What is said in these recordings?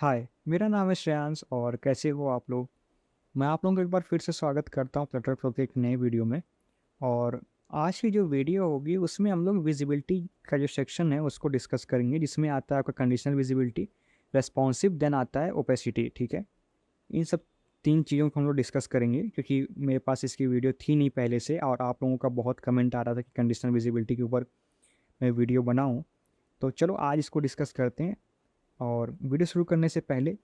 हाय, मेरा नाम है श्रेयांश और कैसे हो आप लोग? मैं आप लोगों का एक बार फिर से स्वागत करता हूँ फ्लटर प्रो के एक नए वीडियो में। और आज की जो वीडियो होगी उसमें हम लोग विजिबिलिटी का जो सेक्शन है उसको डिस्कस करेंगे, जिसमें आता है आपका कंडीशनल विजिबिलिटी, रेस्पॉन्सिव, देन आता है ओपेसिटी। ठीक है, इन सब तीन चीज़ों को हम लोग डिस्कस करेंगे क्योंकि मेरे पास इसकी वीडियो थी नहीं पहले से, और आप लोगों का बहुत कमेंट आ रहा था कि कंडीशनल विजिबिलिटी के ऊपर मैं वीडियो बनाऊँ। तो चलो आज इसको डिस्कस करते हैं। और वीडियो शुरू करने से पहले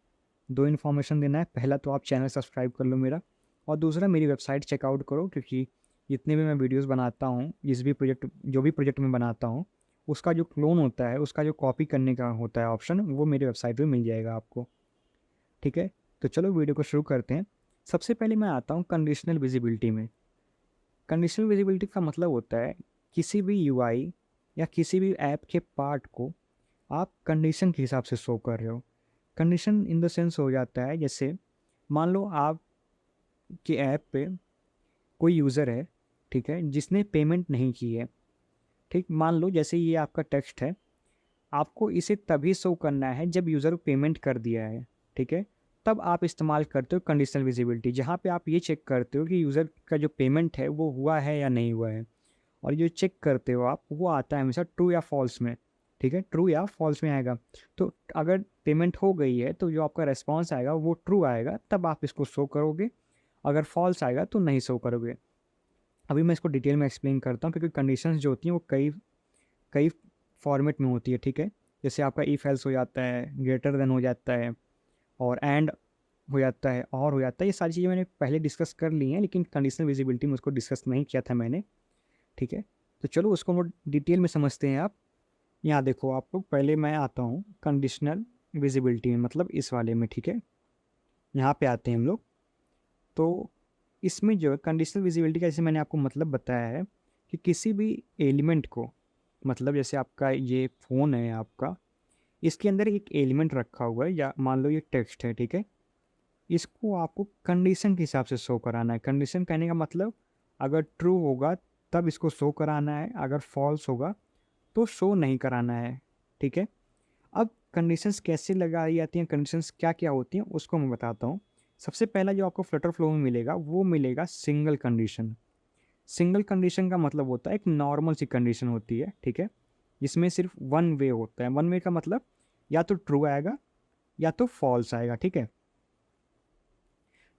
दो इन्फॉर्मेशन देना है। पहला तो आप चैनल सब्सक्राइब कर लो मेरा, और दूसरा मेरी वेबसाइट चेकआउट करो, क्योंकि जितने भी मैं वीडियोस बनाता हूँ, जो भी प्रोजेक्ट मैं बनाता हूँ, उसका जो क्लोन होता है, उसका जो कॉपी करने का होता है ऑप्शन, वो मेरी वेबसाइट पे मिल जाएगा आपको। ठीक है, तो चलो वीडियो को शुरू करते हैं। सबसे पहले मैं आता हूँ कंडीशनल विजिबिलिटी में। कंडीशनल विजिबिलिटी का मतलब होता है किसी भी यूआई या किसी भी ऐप के पार्ट को आप कंडीशन के हिसाब से शो कर रहे हो। कंडीशन इन द सेंस हो जाता है, जैसे मान लो आप के ऐप पे कोई यूज़र है, ठीक है, जिसने पेमेंट नहीं की है। ठीक, मान लो जैसे ये आपका टेक्स्ट है, आपको इसे तभी शो करना है जब यूज़र पेमेंट कर दिया है। ठीक है, तब आप इस्तेमाल करते हो कंडीशनल विजिबिलिटी, जहाँ पे आप ये चेक करते हो कि यूज़र का जो पेमेंट है वो हुआ है या नहीं हुआ है। और जो चेक करते हो आप, वो आता है हमेशा ट्रू या फॉल्स में। ठीक है, ट्रू या फॉल्स में आएगा। तो अगर पेमेंट हो गई है तो जो आपका रिस्पॉन्स आएगा वो ट्रू आएगा, तब आप इसको शो करोगे। अगर फॉल्स आएगा तो नहीं शो करोगे। अभी मैं इसको डिटेल में एक्सप्लेन करता हूँ, क्योंकि कंडीशंस जो होती हैं वो कई कई फॉर्मेट में होती है। ठीक है, जैसे आपका इफ एल्स हो जाता है, ग्रेटर देन हो जाता है, और एंड हो जाता है, और हो जाता है। ये सारी चीज़ें मैंने पहले डिस्कस कर ली हैं, लेकिन कंडीशनल विजिबिलिटी में उसको डिस्कस नहीं किया था मैंने। ठीक है, तो चलो उसको हम डिटेल में समझते हैं। आप यहाँ देखो, आप लोग, पहले मैं आता हूँ कंडीशनल विजिबिलिटी में, मतलब इस वाले में। ठीक है, यहाँ पे आते हैं हम लोग। तो इसमें जो है कंडीशनल विजिबिलिटी का, जैसे मैंने आपको मतलब बताया है कि किसी भी एलिमेंट को, मतलब जैसे आपका ये फ़ोन है आपका, इसके अंदर एक एलिमेंट रखा हुआ है, या मान लो ये टेक्स्ट है। ठीक है, इसको आपको कंडीशन के हिसाब से शो कराना है। कंडीशन कहने का मतलब, अगर ट्रू होगा तब इसको शो कराना है, अगर फॉल्स होगा तो शो नहीं कराना है। ठीक है, अब कंडीशंस कैसे लगाई जाती हैं, कंडीशंस क्या क्या होती हैं, उसको मैं बताता हूँ। सबसे पहला जो आपको फ्लटर फ्लो में मिलेगा वो मिलेगा सिंगल कंडीशन। सिंगल कंडीशन का मतलब होता है एक नॉर्मल सी कंडीशन होती है। ठीक है, जिसमें सिर्फ वन वे होता है। वन वे का मतलब या तो ट्रू आएगा या तो फॉल्स आएगा। ठीक है,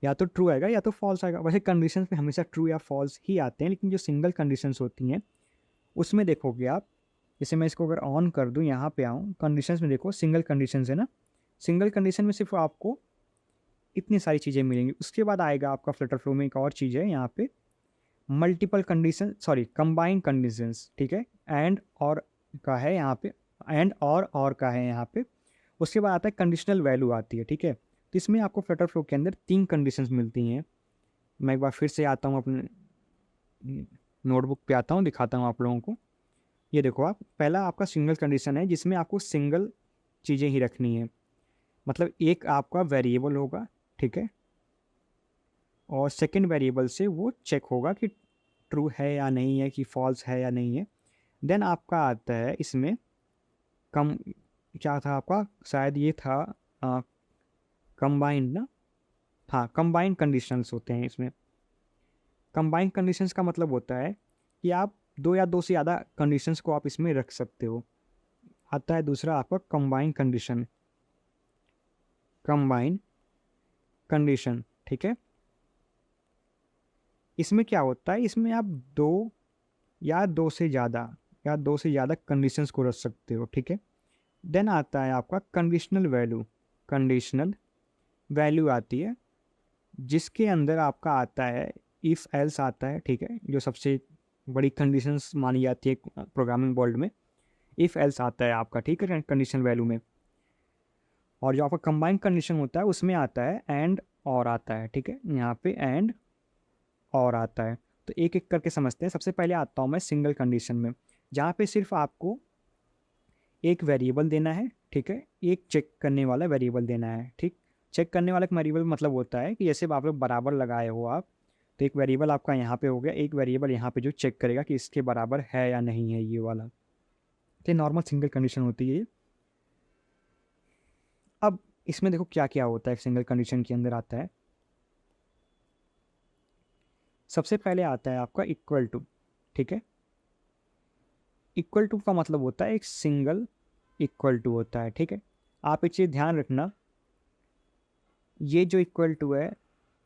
या तो ट्रू आएगा या तो फॉल्स आएगा। वैसे कंडीशंस में हमेशा ट्रू या फॉल्स ही आते हैं, लेकिन जो सिंगल कंडीशंस होती हैं उसमें देखोगे आप, जैसे मैं इसको अगर ऑन कर दूं, यहाँ पे आऊँ कंडीशंस में, देखो सिंगल कंडीशंस है ना। सिंगल कंडीशन में सिर्फ आपको इतनी सारी चीज़ें मिलेंगी। उसके बाद आएगा आपका फ्लटर फ्लो में एक और चीज़ है यहाँ पे, multiple condition, sorry combined conditions. ठीक है, एंड और का है यहाँ पे, एंड और का है यहाँ पे। उसके बाद आता है कंडीशनल वैल्यू आती है। ठीक है, तो इसमें आपको फ्लटर फ्लो के अंदर तीन कंडीशंस मिलती हैं। मैं एक बार फिर से आता हूँ अपने नोटबुक पे, आता हूँ, दिखाता हूँ आप लोगों को। ये देखो आप, पहला आपका सिंगल कंडीशन है जिसमें आपको सिंगल चीज़ें ही रखनी है। मतलब एक आपका वेरिएबल होगा, ठीक है, और सेकंड वेरिएबल से वो चेक होगा कि ट्रू है या नहीं है, कि फॉल्स है या नहीं है। देन आपका आता है इसमें कम, क्या था आपका, शायद ये था कंबाइंड ना। हाँ, कंबाइंड कंडीशंस होते हैं इसमें। कंबाइंड कंडीशंस का मतलब होता है कि आप दो या दो से ज़्यादा कंडीशंस को आप इसमें रख सकते हो। आता है दूसरा आपका कंबाइंड कंडीशन, कंबाइंड कंडीशन। ठीक है, इसमें क्या होता है, इसमें आप दो या दो से ज़्यादा कंडीशंस को रख सकते हो। ठीक है, देन आता है आपका कंडीशनल वैल्यू। कंडीशनल वैल्यू आती है जिसके अंदर आपका आता है इफ़ एल्स आता है। ठीक है, जो सबसे बड़ी कंडीशंस मानी जाती है प्रोग्रामिंग वर्ल्ड में, इफ़ एल्स आता है आपका। ठीक है, कंडीशनल वैल्यू में। और जो आपका कंबाइंड कंडीशन होता है उसमें आता है एंड और आता है। ठीक है, यहाँ पे एंड और आता है। तो एक एक करके समझते हैं। सबसे पहले आता हूँ मैं सिंगल कंडीशन में, जहाँ पे सिर्फ आपको एक वेरिएबल देना है। ठीक है, एक चेक करने वाला वेरिएबल देना है। ठीक, चेक करने वाला वेरिएबल मतलब होता है कि जैसे आप लोग बराबर लगाए हो आप, तो एक वेरिएबल आपका यहाँ पे हो गया, एक वेरिएबल यहाँ पे जो चेक करेगा कि इसके बराबर है या नहीं है, ये वाला। तो नॉर्मल सिंगल कंडीशन होती है ये। अब इसमें देखो क्या क्या होता है सिंगल कंडीशन के अंदर आता है। सबसे पहले आता है आपका इक्वल टू, ठीक है। इक्वल टू का मतलब होता है एक सिंगल इक्वल टू होता है, ठीक है। आप एक चीज़ ध्यान रखना, ये जो इक्वल टू है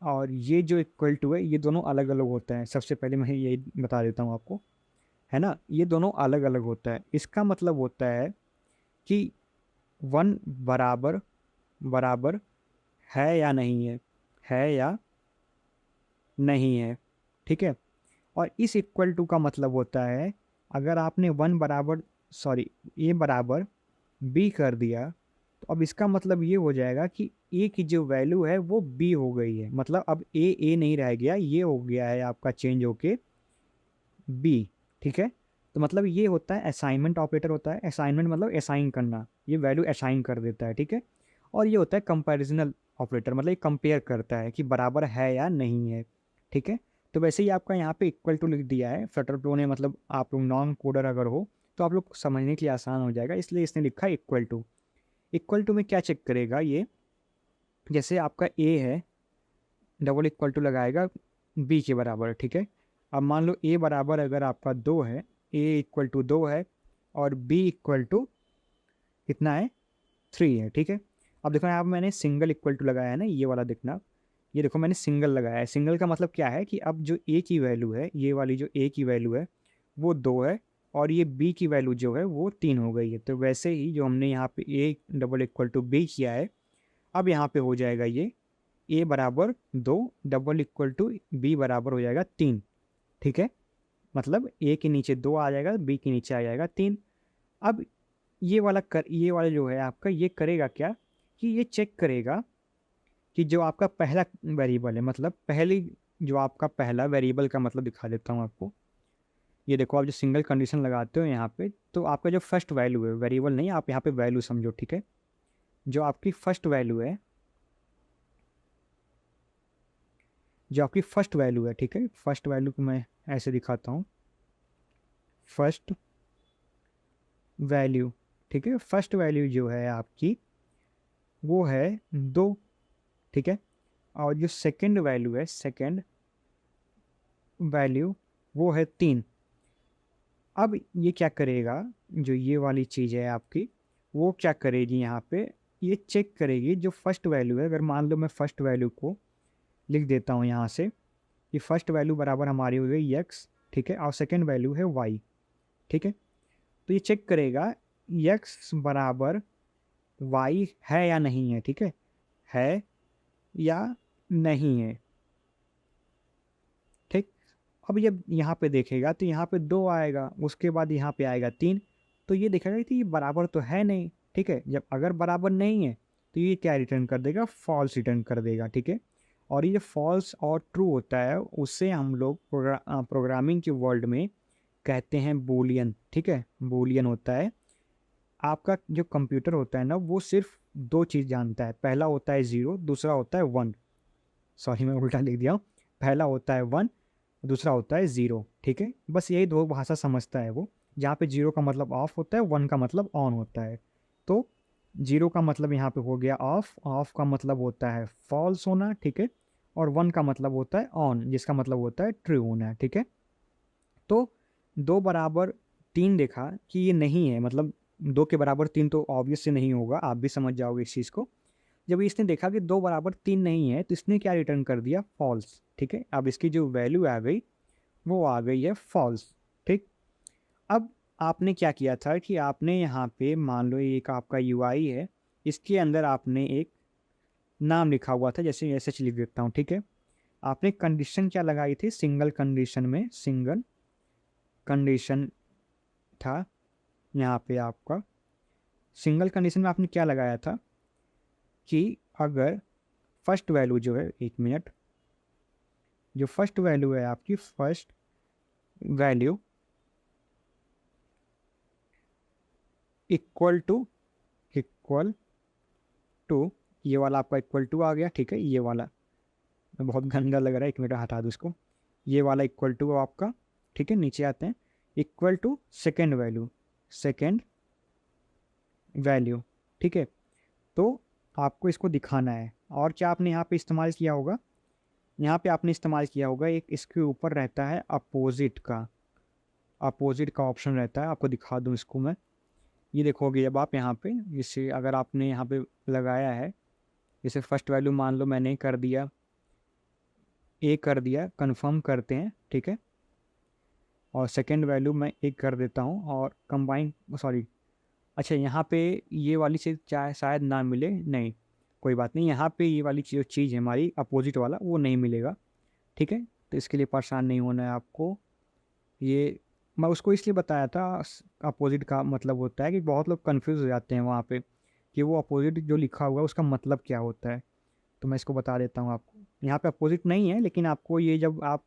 और ये जो इक्वल टू है ये दोनों अलग अलग होते हैं। सबसे पहले मैं यही बता देता हूँ आपको, है ना, ये दोनों अलग अलग होता है। इसका मतलब होता है कि वन बराबर बराबर है या नहीं है या नहीं है, ठीक है। और इस इक्वल टू का मतलब होता है अगर आपने वन बराबर सॉरी ए बराबर बी कर दिया तो अब इसका मतलब ये हो जाएगा कि ए की जो वैल्यू है वो बी हो गई है। मतलब अब ए नहीं रह गया, ये हो गया है आपका चेंज होके बी, ठीक है। तो मतलब ये होता है असाइनमेंट ऑपरेटर होता है। असाइनमेंट मतलब असाइन करना, ये वैल्यू असाइन कर देता है, ठीक है। और ये होता है कंपैरिजनल ऑपरेटर, मतलब ये कंपेयर करता है कि बराबर है या नहीं है, ठीक है। तो वैसे ही आपका यहाँ पे इक्वल टू लिख दिया है फ्लटर प्रो ने, मतलब आप लोग नॉन कोडर अगर हो तो आप लोग समझने के लिए आसान हो जाएगा, इसलिए इसने लिखा है इक्वल टू। इक्वल टू में क्या चेक करेगा ये, जैसे आपका ए है, डबल इक्वल टू लगाएगा बी के बराबर, ठीक है। अब मान लो ए बराबर अगर आपका 2 है, ए इक्वल टू 2 है और बी इक्वल टू कितना है 3 है, ठीक है। अब देखो यहाँ पे मैंने सिंगल इक्वल टू लगाया है ना, ये वाला देखना, ये देखो मैंने सिंगल लगाया है। सिंगल का मतलब क्या है कि अब जो ए की वैल्यू है, ये वाली जो ए की वैल्यू है वो 2 है और ये बी की वैल्यू जो है वो 3 हो गई है। तो वैसे ही जो हमने यहाँ पे A double equal to B किया है, अब यहाँ पे हो जाएगा ये ए बराबर 2 डबल इक्वल टू बी बराबर हो जाएगा 3, ठीक है। मतलब ए के नीचे 2 आ जाएगा, बी के नीचे आ जाएगा 3। अब ये वाला जो है आपका ये करेगा क्या कि ये चेक करेगा कि जो आपका पहला वेरिएबल है, मतलब पहली जो आपका पहला वेरिएबल का मतलब दिखा देता हूँ आपको। ये देखो आप जो सिंगल कंडीशन लगाते हो यहाँ पे, तो आपका जो फर्स्ट वैल्यू है, वेरिएबल नहीं, आप यहाँ पे वैल्यू समझो, ठीक है। जो आपकी फर्स्ट वैल्यू है, जो आपकी फर्स्ट वैल्यू है, ठीक है, फर्स्ट वैल्यू को मैं ऐसे दिखाता हूँ, फर्स्ट वैल्यू, ठीक है। फर्स्ट वैल्यू जो है आपकी वो है 2, ठीक है। और जो सेकंड वैल्यू है, सेकंड वैल्यू वो है 3। अब ये क्या करेगा, जो ये वाली चीज़ है आपकी, वो क्या करेगी यहाँ पे, ये चेक करेगी जो फर्स्ट वैल्यू है। अगर मान लो मैं फर्स्ट वैल्यू को लिख देता हूँ यहाँ से कि फर्स्ट वैल्यू बराबर हमारी हो गई एक्स, ठीक है, और सेकंड वैल्यू है वाई, ठीक है। तो ये चेक करेगा एक्स बराबर वाई है या नहीं है, ठीक है या नहीं है, ठीक। अब जब यहाँ पे देखेगा तो यहाँ पे 2 आएगा, उसके बाद यहाँ पे आएगा 3। तो ये देखेगा कि ये बराबर तो है नहीं, ठीक है। जब अगर बराबर नहीं है तो ये क्या रिटर्न कर देगा, फॉल्स रिटर्न कर देगा, ठीक है। और ये जो फॉल्स और ट्रू होता है उससे हम लोग प्रोग्रामिंग के वर्ल्ड में कहते हैं बूलियन, ठीक है। बूलियन होता है आपका जो कंप्यूटर होता है ना, वो सिर्फ 2 चीज़ जानता है। पहला होता है 0, दूसरा होता है 1। सॉरी मैं उल्टा लिख दिया हूँ। पहला होता है 1, दूसरा होता है 0, ठीक है। बस यही 2 भाषा समझता है वो, जहाँ पे 0 का मतलब ऑफ होता है, 1 का मतलब ऑन होता है। तो 0 का मतलब यहाँ पे हो गया ऑफ, ऑफ का मतलब होता है फॉल्स होना, ठीक है। और 1 का मतलब होता है ऑन, जिसका मतलब होता है ट्रू होना, ठीक है। तो 2 बराबर 3 देखा कि ये नहीं है, मतलब 2 के बराबर 3 तो ऑब्वियस से नहीं होगा, आप भी समझ जाओगे इस चीज़ को। जब इसने देखा कि 2 बराबर 3 नहीं है तो इसने क्या रिटर्न कर दिया, फॉल्स, ठीक है। अब इसकी जो वैल्यू आ गई वो आ गई है फॉल्स, ठीक। अब आपने क्या किया था कि आपने यहाँ पे मान लो ये एक आपका यूआई है, इसके अंदर आपने एक नाम लिखा हुआ था, जैसे ऐसे लिख देता हूँ, ठीक है। आपने कंडीशन क्या लगाई थी, सिंगल कंडीशन में सिंगल कंडीशन था यहाँ पे आपका, सिंगल कंडीशन में आपने क्या लगाया था कि अगर फर्स्ट वैल्यू जो है, एक मिनट, जो फर्स्ट वैल्यू है आपकी, first value equal to equal to, ये वाला आपका इक्वल टू आ गया, ठीक है। ये वाला बहुत गंदा लग रहा है, एक मिनट हटा दो इसको। ये वाला इक्वल टू आपका, ठीक है। नीचे आते हैं, equal to second value, second value, ठीक है। तो आपको इसको दिखाना है। और क्या आपने यहाँ पे इस्तेमाल किया होगा, यहाँ पे आपने इस्तेमाल किया होगा एक इसके ऊपर रहता है अपोजिट का ऑप्शन रहता है। आपको दिखा दूँ इसको मैं, ये देखोगे जब आप यहाँ पे जैसे अगर आपने यहाँ पे लगाया है, जैसे फर्स्ट वैल्यू मान लो मैंने कर दिया ए कर दिया, कंफर्म करते हैं, ठीक है। और सेकंड वैल्यू मैं एक कर देता हूँ और कंबाइन, सॉरी, अच्छा यहाँ पे ये वाली चीज़ चाहे शायद ना मिले, नहीं कोई बात नहीं, यहाँ पे ये वाली जो चीज़ है हमारी अपोजिट वाला वो नहीं मिलेगा, ठीक है। तो इसके लिए परेशान नहीं होना है आपको। ये मैं उसको इसलिए बताया था, अपोजिट का मतलब होता है कि बहुत लोग कंफ्यूज हो जाते हैं वहाँ पे कि वो अपोजिट जो लिखा हुआ है उसका मतलब क्या होता है। तो मैं इसको बता देता हूँ आपको, यहाँ पे अपोजिट नहीं है, लेकिन आपको ये जब आप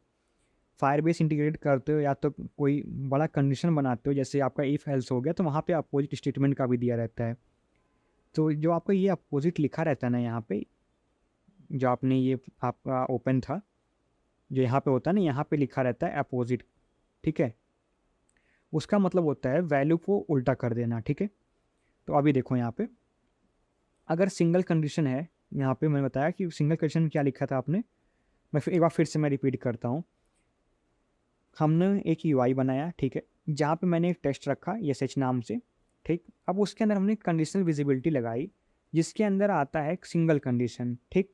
फायरबेस इंटीग्रेट करते हो या तो कोई बड़ा कंडीशन बनाते हो, जैसे आपका इफ एल्स हो गया, तो वहाँ पे अपोजिट स्टेटमेंट का भी दिया रहता है। तो जो आपका ये अपोजिट लिखा रहता है ना यहाँ पे, जो आपने ये आपका ओपन था, जो यहाँ पे होता है ना, यहाँ पे लिखा रहता है अपोजिट, ठीक है। उसका मतलब होता है वैल्यू को उल्टा कर देना, ठीक है। तो अभी देखो यहाँ पे अगर सिंगल कंडीशन है, यहाँ पे मैंने बताया कि सिंगल कंडीशन में क्या लिखा था आपने, मैं फिर एक बार फिर से मैं रिपीट करता हूँ। हमने एक यूआई बनाया, ठीक है, जहाँ पे मैंने एक टेस्ट रखा एसएच नाम से, ठीक। अब उसके अंदर हमने कंडीशनल विजिबिलिटी लगाई जिसके अंदर आता है एक सिंगल कंडीशन, ठीक।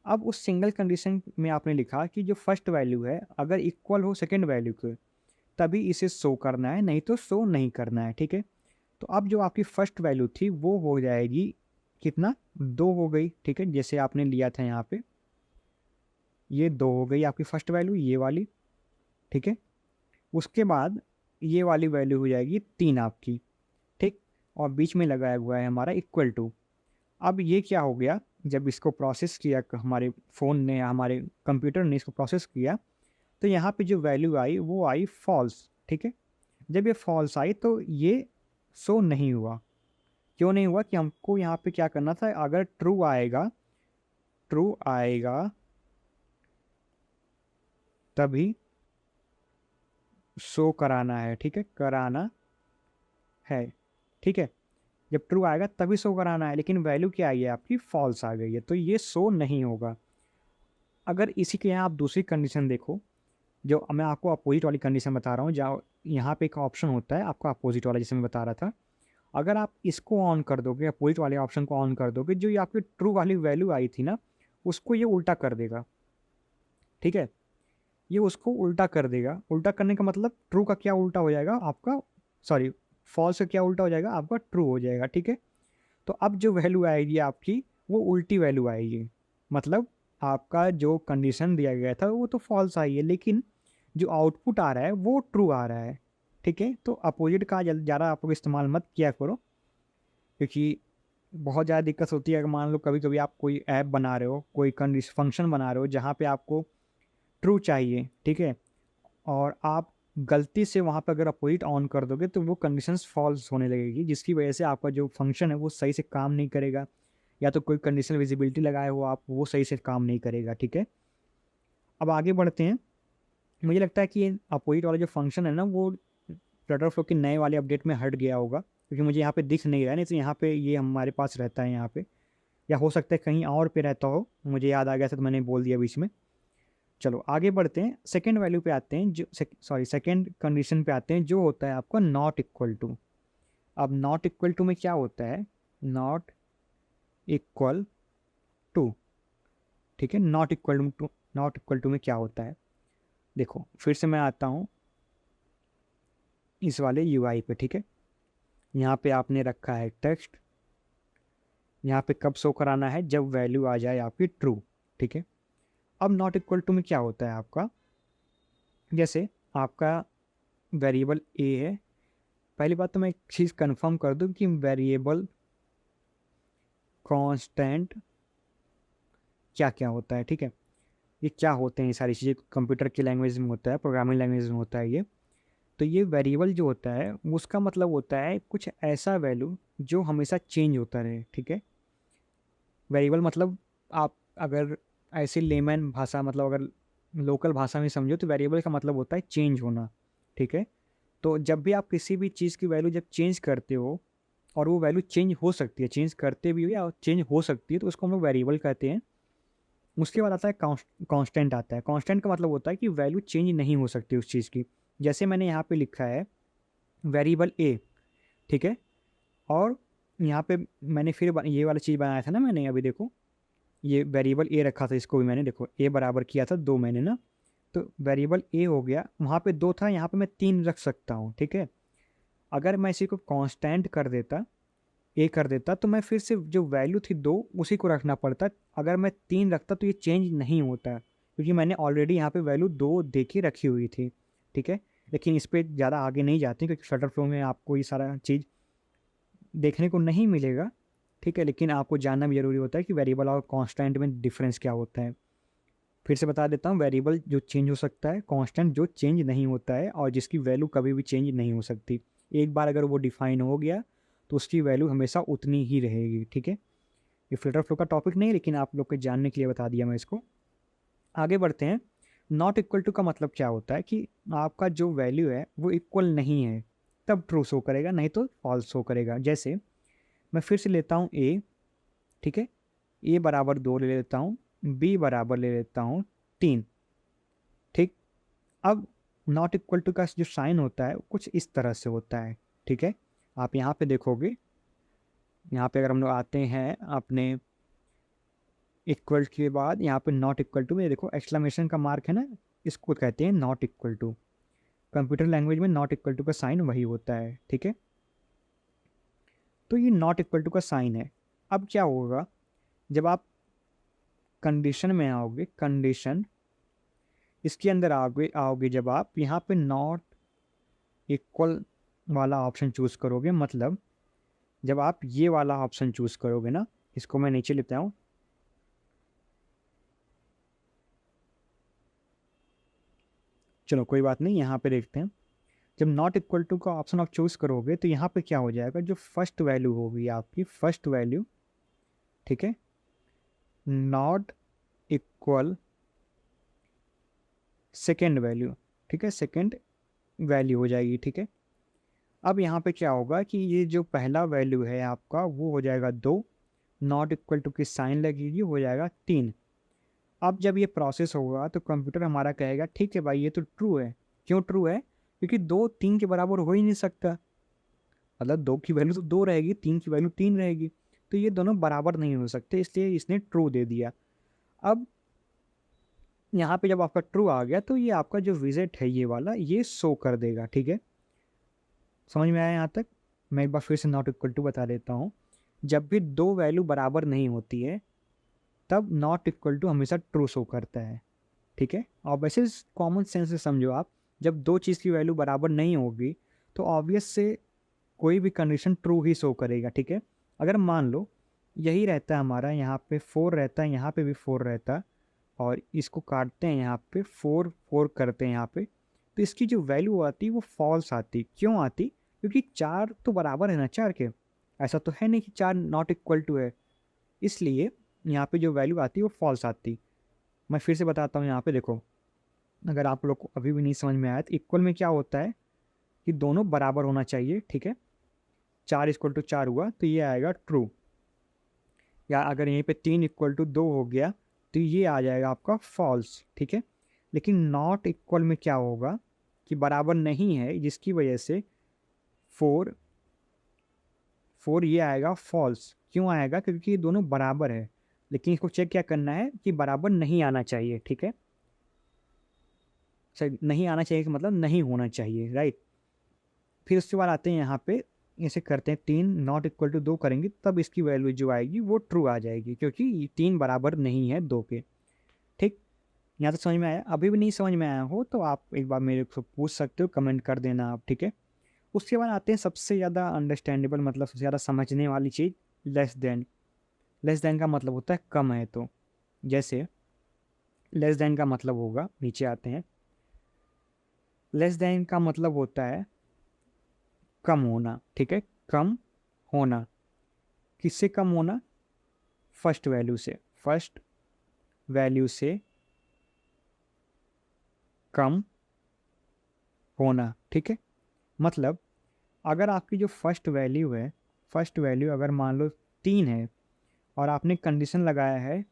अब उस सिंगल कंडीशन में आपने लिखा कि जो फर्स्ट वैल्यू है अगर इक्वल हो सेकेंड वैल्यू के तभी इसे शो करना है, नहीं तो शो नहीं करना है, ठीक है। तो अब जो आपकी फर्स्ट वैल्यू थी वो हो जाएगी कितना, 2 हो गई, ठीक है। जैसे आपने लिया था यहाँ पे, ये 2 हो गई आपकी फर्स्ट वैल्यू, ये वाली, ठीक है। उसके बाद ये वाली वैल्यू हो जाएगी 3 आपकी, ठीक। और बीच में लगाया हुआ है हमारा इक्वल टू। अब ये क्या हो गया, जब इसको प्रोसेस किया हमारे फ़ोन ने, हमारे कंप्यूटर ने इसको प्रोसेस किया, तो यहाँ पे जो वैल्यू आई वो आई फॉल्स, ठीक है। जब ये फॉल्स आई तो ये शो नहीं हुआ। क्यों नहीं हुआ कि हमको यहाँ पे क्या करना था, अगर ट्रू आएगा तभी शो कराना है, ठीक है, कराना है, ठीक है। जब ट्रू आएगा तभी शो कराना है, लेकिन वैल्यू क्या आई है आपकी, फॉल्स आ गई है, तो ये शो नहीं होगा। अगर इसी के यहाँ आप दूसरी कंडीशन देखो, जो मैं आपको अपोजिट वाली कंडीशन बता रहा हूँ, जहाँ यहाँ पे एक ऑप्शन होता है आपका अपोजिट वाला, जैसे मैं बता रहा था। अगर आप इसको ऑन कर दोगे, अपोजिट वाले ऑप्शन को ऑन कर दोगे, जो ये आपकी ट्रू वाली वैल्यू आई थी ना, उसको ये उल्टा कर देगा, ठीक है। ये उसको उल्टा कर देगा। उल्टा करने का मतलब ट्रू का क्या उल्टा हो जाएगा आपका, सॉरी, फॉल्स का क्या उल्टा हो जाएगा आपका, ट्रू हो जाएगा, ठीक है। तो अब जो वैल्यू आएगी आपकी वो उल्टी वैल्यू आएगी, मतलब आपका जो कंडीशन दिया गया था वो तो फॉल्स आई है, लेकिन जो आउटपुट आ रहा है वो ट्रू आ रहा है, ठीक है। तो अपोजिट का ज़्यादा आप लोग इस्तेमाल मत किया करो, क्योंकि बहुत ज़्यादा दिक्कत होती है। अगर मान लो कभी कभी आप कोई ऐप बना रहे हो, कोई कंडीशन फंक्शन बना रहे हो जहाँ पे आपको ट्रू चाहिए, ठीक है, और आप गलती से वहाँ पे अगर अपोजिट ऑन कर दोगे तो वो कंडीशंस फॉल्स होने लगेगी, जिसकी वजह से आपका जो फंक्शन है वो सही से काम नहीं करेगा, या तो कोई कंडीशनल विजिबिलिटी लगाए हो आप, वो सही से काम नहीं करेगा, ठीक है। अब आगे बढ़ते हैं। मुझे लगता है कि अपोजिट वाला जो फंक्शन है ना वो फ्लटर फ्लो के नए वाले अपडेट में हट गया होगा, क्योंकि मुझे यहाँ पे दिख नहीं रहा है, नहीं तो यहाँ पे ये हमारे पास रहता है यहाँ पे, या हो सकता है कहीं और पे रहता हो, मुझे याद आ गया था तो मैंने बोल दिया बीच में। चलो आगे बढ़ते हैं, सेकेंड वैल्यू पे आते हैं, जो सॉरी सेकेंड कंडीशन पे आते हैं, जो होता है आपका नॉट इक्वल टू। अब नॉट इक्वल टू में क्या होता है, नॉट इक्वल टू, ठीक है। नॉट इक्वल टू में क्या होता है, देखो फिर से मैं आता हूँ इस वाले यूआई पे, ठीक है। यहाँ पे आपने रखा है टेक्स्ट, यहाँ पे कब शो कराना है, जब वैल्यू आ जाए आपकी ट्रू, ठीक है। अब नॉट इक्वल टू में क्या होता है आपका, जैसे आपका वेरिएबल ए है। पहली बात तो मैं एक चीज़ कंफर्म कर दूं कि वेरिएबल कांस्टेंट क्या क्या होता है, ठीक है। ये क्या होते हैं, ये सारी चीज़ें कंप्यूटर की लैंग्वेज में होता है, प्रोग्रामिंग लैंग्वेज में होता है ये। तो ये वेरिएबल जो होता है उसका मतलब होता है कुछ ऐसा वैल्यू जो हमेशा चेंज होता रहे, ठीक है। वेरिएबल मतलब आप अगर ऐसे लेमैन भाषा, मतलब अगर लोकल भाषा में समझो तो वेरिएबल का मतलब होता है चेंज होना, ठीक है। तो जब भी आप किसी भी चीज़ की वैल्यू जब चेंज करते हो और वो वैल्यू चेंज हो सकती है, चेंज करते भी हो या चेंज हो सकती है, तो उसको हम लोग वेरिएबल कहते हैं। उसके बाद आता है कांस्टेंट आता है। कांस्टेंट का मतलब होता है कि वैल्यू चेंज नहीं हो सकती उस चीज़ की। जैसे मैंने यहाँ पे लिखा है वेरिएबल ए, ठीक है, और यहाँ पे मैंने फिर ये वाला चीज़ बनाया था ना मैंने, अभी देखो ये वेरिएबल ए रखा था, इसको भी मैंने देखो ए बराबर किया था 2 मैंने ना, तो वेरिएबल ए हो गया, वहाँ पे 2 था, यहाँ पे मैं 3 रख सकता हूँ, ठीक है। अगर मैं इसी को कांस्टेंट कर देता, ए कर देता, तो मैं फिर से जो वैल्यू थी 2 उसी को रखना पड़ता। अगर मैं 3 रखता तो ये चेंज नहीं होता, क्योंकि मैंने ऑलरेडी यहाँ पे वैल्यू 2 दे के रखी हुई थी, ठीक है। लेकिन इस पर ज़्यादा आगे नहीं जाते क्योंकि फ्लटर फ्लो में आपको ये सारा चीज़ देखने को नहीं मिलेगा, ठीक है। लेकिन आपको जानना भी ज़रूरी होता है कि वेरिएबल और कांस्टेंट में डिफरेंस क्या होता है। फिर से बता देता हूँ, वेरिएबल जो चेंज हो सकता है, कांस्टेंट जो चेंज नहीं होता है और जिसकी वैल्यू कभी भी चेंज नहीं हो सकती। एक बार अगर वो डिफाइन हो गया तो उसकी वैल्यू हमेशा उतनी ही रहेगी, ठीक है। ये फ्लटर फ्लो का टॉपिक नहीं, लेकिन आप लोग के जानने के लिए बता दिया मैं इसको। आगे बढ़ते हैं। नॉट इक्वल टू का मतलब क्या होता है कि आपका जो वैल्यू है वो इक्वल नहीं है, तब ट्रू शो करेगा, नहीं तो फॉल्स शो करेगा। जैसे मैं फिर से लेता हूँ ए, ठीक है, ए बराबर 2 ले लेता हूँ, बी बराबर ले लेता हूँ 3, ठीक। अब नॉट इक्वल टू का जो साइन होता है कुछ इस तरह से होता है, ठीक है। आप यहाँ पे देखोगे, यहाँ पे अगर हम लोग आते हैं अपने इक्वल के बाद यहाँ पे नॉट इक्वल टू में देखो एक्सक्लेमेशन का मार्क है ना, इसको कहते हैं not equal to. Computer language में नॉट इक्वल टू का साइन वही होता है, ठीक है। तो ये नॉट इक्वल टू का साइन है। अब क्या होगा जब आप कंडीशन में आओगे, कंडीशन इसके अंदर आओगे आओगे जब आप यहाँ पे नॉट इक्वल वाला ऑप्शन चूज करोगे, मतलब जब आप ये वाला ऑप्शन चूज करोगे ना, इसको मैं नीचे लेता हूँ, चलो कोई बात नहीं, यहाँ पे देखते हैं। जब नॉट इक्वल टू का ऑप्शन आप चूज करोगे तो यहाँ पे क्या हो जाएगा, जो फर्स्ट वैल्यू होगी आपकी, फर्स्ट वैल्यू, ठीक है, नॉट इक्वल सेकेंड वैल्यू, ठीक है, सेकेंड वैल्यू हो जाएगी, ठीक है। अब यहाँ पे क्या होगा कि ये जो पहला वैल्यू है आपका वो हो जाएगा 2, नॉट इक्वल टू की साइन लगेगी, हो जाएगा 3। अब जब ये प्रोसेस होगा तो कंप्यूटर हमारा कहेगा ठीक है भाई ये तो ट्रू है। क्यों ट्रू है? क्योंकि 2 3 के बराबर हो ही नहीं सकता, मतलब 2 की वैल्यू तो 2 रहेगी, 3 की वैल्यू 3 रहेगी, तो ये दोनों बराबर नहीं हो सकते, इसलिए इसने ट्रू दे दिया। अब यहाँ पे जब आपका ट्रू आ गया तो ये आपका जो विजेट है ये वाला ये शो कर देगा, ठीक है। समझ में आया यहाँ तक? मैं एक बार फिर से नॉट इक्वल टू बता देता हूँ। जब भी 2 वैल्यू बराबर नहीं होती है तब नॉट इक्वल टू हमेशा ट्रू शो करता है, ठीक है। और वैसे कॉमन सेंस से समझो आप, जब 2 चीज़ की वैल्यू बराबर नहीं होगी तो ऑब्वियस से कोई भी कंडीशन ट्रू ही शो करेगा, ठीक है। अगर मान लो यही रहता है हमारा, यहाँ पे 4 रहता है, यहाँ पे भी 4 रहता है, और इसको काटते हैं यहाँ पे 4 4 करते हैं यहाँ पे, तो इसकी जो वैल्यू आती वो फॉल्स आती। क्यों आती? क्योंकि 4 तो बराबर है ना 4 के, ऐसा तो है नहीं कि 4 नॉट इक्वल टू है, इसलिए यहाँ पे जो वैल्यू आती वो फॉल्स आती। मैं फिर से बताता हूँ, यहाँ पे देखो, अगर आप लोग को अभी भी नहीं समझ में आया तो इक्वल में क्या होता है कि दोनों बराबर होना चाहिए, ठीक है। 4 इक्वल टू 4 हुआ तो ये आएगा ट्रू, या अगर यहीं पे 3 इक्वल टू 2 हो गया तो ये आ जाएगा आपका फॉल्स, ठीक है। लेकिन नॉट इक्वल में क्या होगा कि बराबर नहीं है, जिसकी वजह से 4 4 ये आएगा फॉल्स। क्यों आएगा? क्योंकि ये दोनों बराबर है, लेकिन इसको चेक क्या करना है कि बराबर नहीं आना चाहिए, ठीक है। सही नहीं आना चाहिए कि मतलब नहीं होना चाहिए, राइट। फिर उसके बाद आते हैं यहाँ पे, ऐसे करते हैं 3 नॉट इक्वल टू 2 करेंगे तब इसकी वैल्यू जो आएगी वो ट्रू आ जाएगी, क्योंकि 3 बराबर नहीं है 2 के, ठीक। यहाँ तो समझ में आया? अभी भी नहीं समझ में आया हो तो आप एक बार मेरे को पूछ सकते हो, कमेंट कर देना आप, ठीक है। उसके बाद आते हैं सबसे ज़्यादा अंडरस्टैंडेबल, मतलब सबसे ज़्यादा समझने वाली चीज़, लेस देन। लेस देन का मतलब होता है कम है तो। जैसे लेस देन का मतलब होगा, नीचे आते हैं, लेस देन का मतलब होता है कम होना, ठीक है, कम होना। किससे कम होना? फर्स्ट वैल्यू से, फर्स्ट वैल्यू से कम होना, ठीक है। मतलब अगर आपकी जो फर्स्ट वैल्यू है, फर्स्ट वैल्यू अगर मान लो 3 है और आपने कंडीशन लगाया है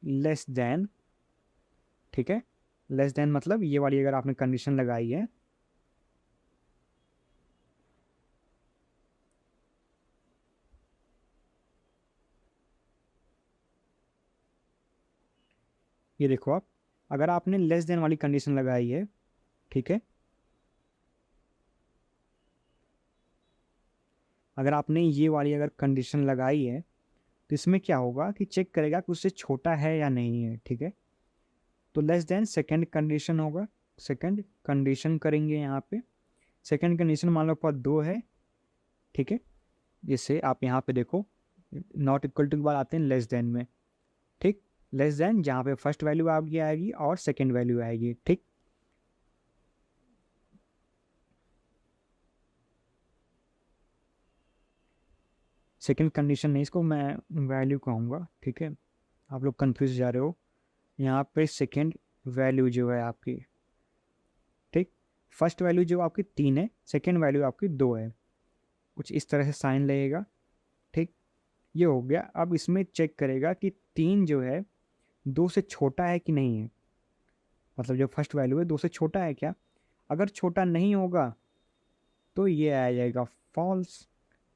लेस देन, ठीक है, लेस देन मतलब ये वाली अगर आपने कंडीशन लगाई है ये देखो आप, अगर आपने लेस देन वाली कंडीशन लगाई है, ठीक है, अगर आपने ये वाली अगर कंडीशन लगाई है तो इसमें क्या होगा कि चेक करेगा कि उससे छोटा है या नहीं है, ठीक है। तो लेस देन सेकंड कंडीशन होगा, सेकंड कंडीशन करेंगे यहाँ पे, सेकंड कंडीशन मान लो पर 2 है, ठीक है। जैसे आप यहाँ पे देखो नॉट इक्वल टू के बाद आते हैं लेस देन में, ठीक, लेस देन जहाँ पे फर्स्ट वैल्यू आपकी आएगी और सेकंड वैल्यू आएगी, ठीक। सेकंड कंडीशन नहीं, इसको मैं वैल्यू कहूँगा, ठीक है, आप लोग कंफ्यूज जा रहे हो। यहाँ पे सेकंड वैल्यू जो है आपकी, ठीक, फर्स्ट वैल्यू जो आपकी 3 है, सेकंड वैल्यू आपकी 2 है, कुछ इस तरह से साइन लगेगा, ठीक। ये हो गया। अब इसमें चेक करेगा कि 3 जो है 2 से छोटा है कि नहीं है, मतलब जो फर्स्ट वैल्यू है 2 से छोटा है क्या। अगर छोटा नहीं होगा तो ये आ जाएगा फॉल्स,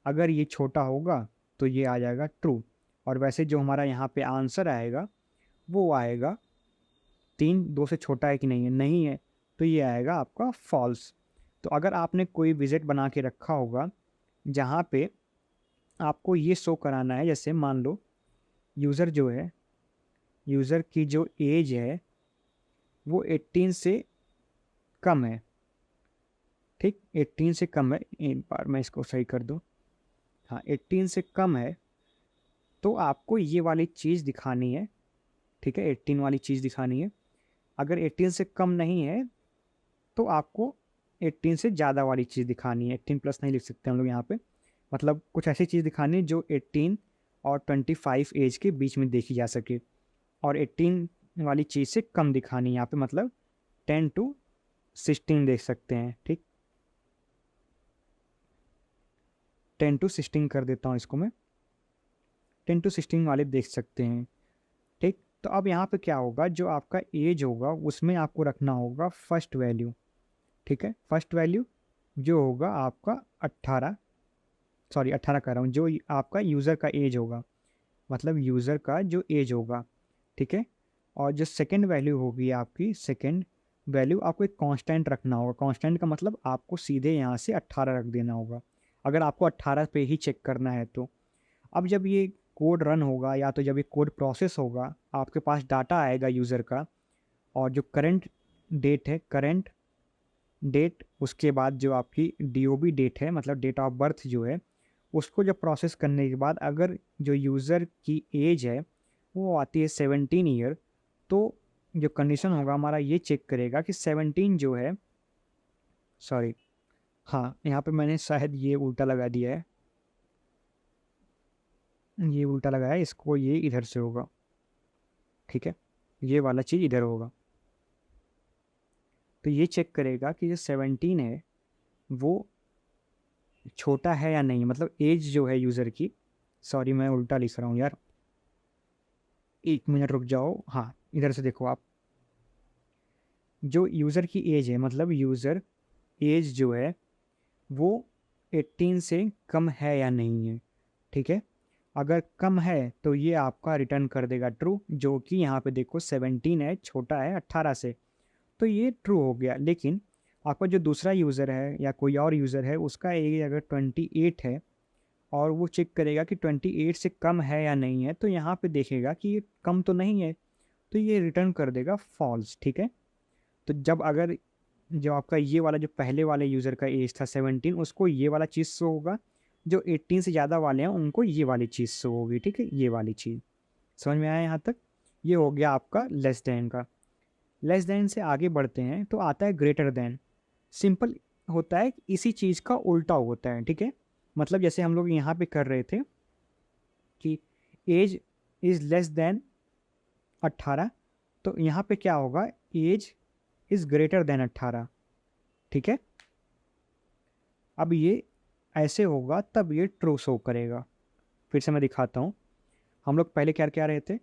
अगर ये छोटा होगा तो ये आ जाएगा ट्रू। और वैसे जो हमारा यहाँ पे आंसर आएगा वो आएगा 3 2 से छोटा है कि नहीं है, नहीं है तो ये आएगा आपका फॉल्स। तो अगर आपने कोई विजेट बना के रखा होगा जहाँ पे आपको ये शो कराना है, जैसे मान लो यूज़र जो है, यूज़र की जो एज है वो 18 से कम है, ठीक, 18 से कम है, एक बार मैं इसको सही कर दूँ, हाँ 18 से कम है, तो आपको ये वाली चीज़ दिखानी है, ठीक है, 18 वाली चीज़ दिखानी है। अगर 18 से कम नहीं है तो आपको 18 से ज़्यादा वाली चीज़ दिखानी है, 18 प्लस नहीं लिख सकते हम लोग यहाँ पे, मतलब कुछ ऐसी चीज़ दिखानी है जो 18 और 25 एज के बीच में देखी जा सके, और 18 वाली चीज़ से कम दिखानी है यहाँ पे, मतलब 10 to 16 देख सकते हैं, ठीक, 10 to 16 कर देता हूँ इसको मैं, 10 to 16 वाले देख सकते हैं, ठीक। तो अब यहाँ पे क्या होगा, जो आपका एज होगा उसमें आपको रखना होगा फर्स्ट वैल्यू, ठीक है, फर्स्ट वैल्यू जो होगा आपका 18, सॉरी 18 कह रहा हूँ, जो आपका यूज़र का एज होगा, मतलब यूज़र का जो एज होगा, ठीक है। और जो सेकंड वैल्यू होगी आपकी, सेकंड वैल्यू आपको एक कांस्टेंट रखना होगा, कांस्टेंट का मतलब आपको सीधे यहाँ से 18 रख देना होगा, अगर आपको 18 पे ही चेक करना है तो। अब जब ये कोड रन होगा या तो जब ये कोड प्रोसेस होगा, आपके पास डाटा आएगा यूज़र का, और जो करंट डेट है, करंट डेट, उसके बाद जो आपकी DOB डेट है, मतलब डेट ऑफ बर्थ जो है, उसको जब प्रोसेस करने के बाद अगर जो यूज़र की एज है वो आती है 17 ईयर, तो जो कंडीशन होगा हमारा ये चेक करेगा कि 17 जो है, सॉरी, हाँ यहाँ पे मैंने शायद ये उल्टा लगा दिया है, ये उल्टा लगाया है, इसको ये इधर से होगा, ठीक है, ये वाला चीज़ इधर होगा। तो ये चेक करेगा कि जो 17 है वो छोटा है या नहीं, मतलब एज जो है यूज़र की, सॉरी मैं उल्टा लिख रहा हूँ यार, 1 मिनट रुक जाओ, हाँ इधर से देखो आप, जो यूज़र की एज है, मतलब यूज़र एज जो है वो 18 से कम है या नहीं है, ठीक है। अगर कम है तो ये आपका रिटर्न कर देगा ट्रू, जो कि यहाँ पे देखो 17 है, छोटा है 18 से, तो ये ट्रू हो गया। लेकिन आपका जो दूसरा यूज़र है या कोई और यूज़र है उसका एज अगर 28 है और वो चेक करेगा कि 28 से कम है या नहीं है, तो यहाँ पे देखेगा कि ये कम तो नहीं है, तो ये रिटर्न कर देगा फॉल्स, ठीक है। तो जब अगर जो आपका ये वाला जो पहले वाले यूज़र का एज था 17, उसको ये वाला चीज़ शो होगा, जो 18 से ज़्यादा वाले हैं उनको ये वाली चीज़ शो होगी, ठीक है, ये वाली चीज़। समझ में आया यहाँ तक। ये हो गया आपका लेस देन का। लेस देन से आगे बढ़ते हैं तो आता है ग्रेटर देन। सिंपल होता है, इसी चीज़ का उल्टा होता है, ठीक है। मतलब जैसे हम लोग यहाँ पे कर रहे थे कि एज इज़ लेस देन 18, तो यहाँ पे क्या होगा, एज इज़ ग्रेटर देन 18, ठीक है। अब ये ऐसे होगा तब ये ट्रू शो करेगा। फिर से मैं दिखाता हूँ। हम लोग पहले क्या क्या रहे थे,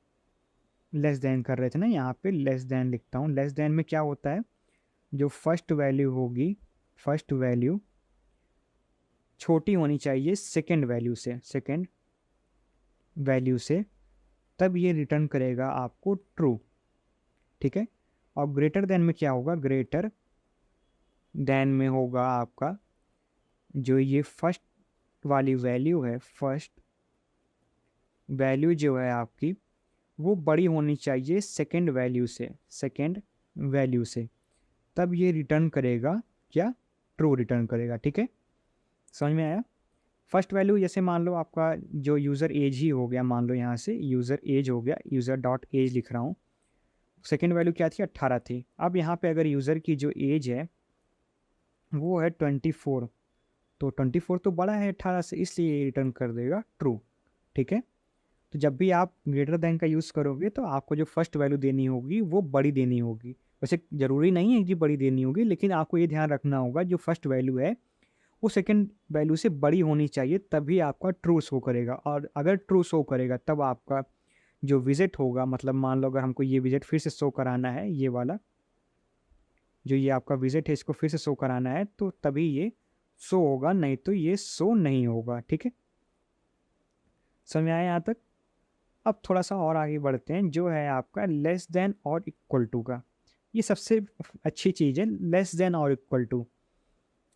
लेस देन कर रहे थे ना, यहाँ पे लेस देन लिखता हूँ। लेस देन में क्या होता है, जो फर्स्ट वैल्यू होगी, फर्स्ट वैल्यू छोटी होनी चाहिए सेकेंड वैल्यू से, सेकेंड वैल्यू से, तब ये रिटर्न करेगा आपको ट्रू। ठीक है। और ग्रेटर देन में क्या होगा, ग्रेटर देन में होगा आपका जो ये फर्स्ट वाली वैल्यू है, फर्स्ट वैल्यू जो है आपकी वो बड़ी होनी चाहिए सेकेंड वैल्यू से, सेकेंड वैल्यू से, तब ये रिटर्न करेगा क्या, ट्रू रिटर्न करेगा। ठीक है, समझ में आया। फर्स्ट वैल्यू जैसे मान लो आपका जो यूज़र एज ही हो गया, मान लो यहाँ से यूज़र एज हो गया, यूज़र डॉट एज लिख रहा हूँ। सेकेंड वैल्यू क्या थी, 18 थी। अब यहाँ पे अगर यूज़र की जो एज है वो है 24, तो 24 तो बड़ा है 18 से, इसलिए ये रिटर्न कर देगा ट्रू। ठीक है। तो जब भी आप ग्रेटर देन का यूज़ करोगे तो आपको जो फर्स्ट वैल्यू देनी होगी वो बड़ी देनी होगी। वैसे ज़रूरी नहीं है कि बड़ी देनी होगी, लेकिन आपको ये ध्यान रखना होगा जो फर्स्ट वैल्यू है वो सेकंड वैल्यू से बड़ी होनी चाहिए, तभी आपका ट्रू शो करेगा। और अगर ट्रू शो करेगा तब आपका जो विजिट होगा, मतलब मान लो अगर हमको ये विजिट फिर से शो कराना है, ये वाला जो ये आपका विजिट है इसको फिर से शो कराना है, तो तभी ये शो होगा, नहीं तो ये शो नहीं होगा। ठीक है, समझ में आया यहाँ तक। अब थोड़ा सा और आगे बढ़ते हैं, जो है आपका लेस देन और इक्वल टू का। ये सबसे अच्छी चीज़ है, लेस देन और इक्वल टू।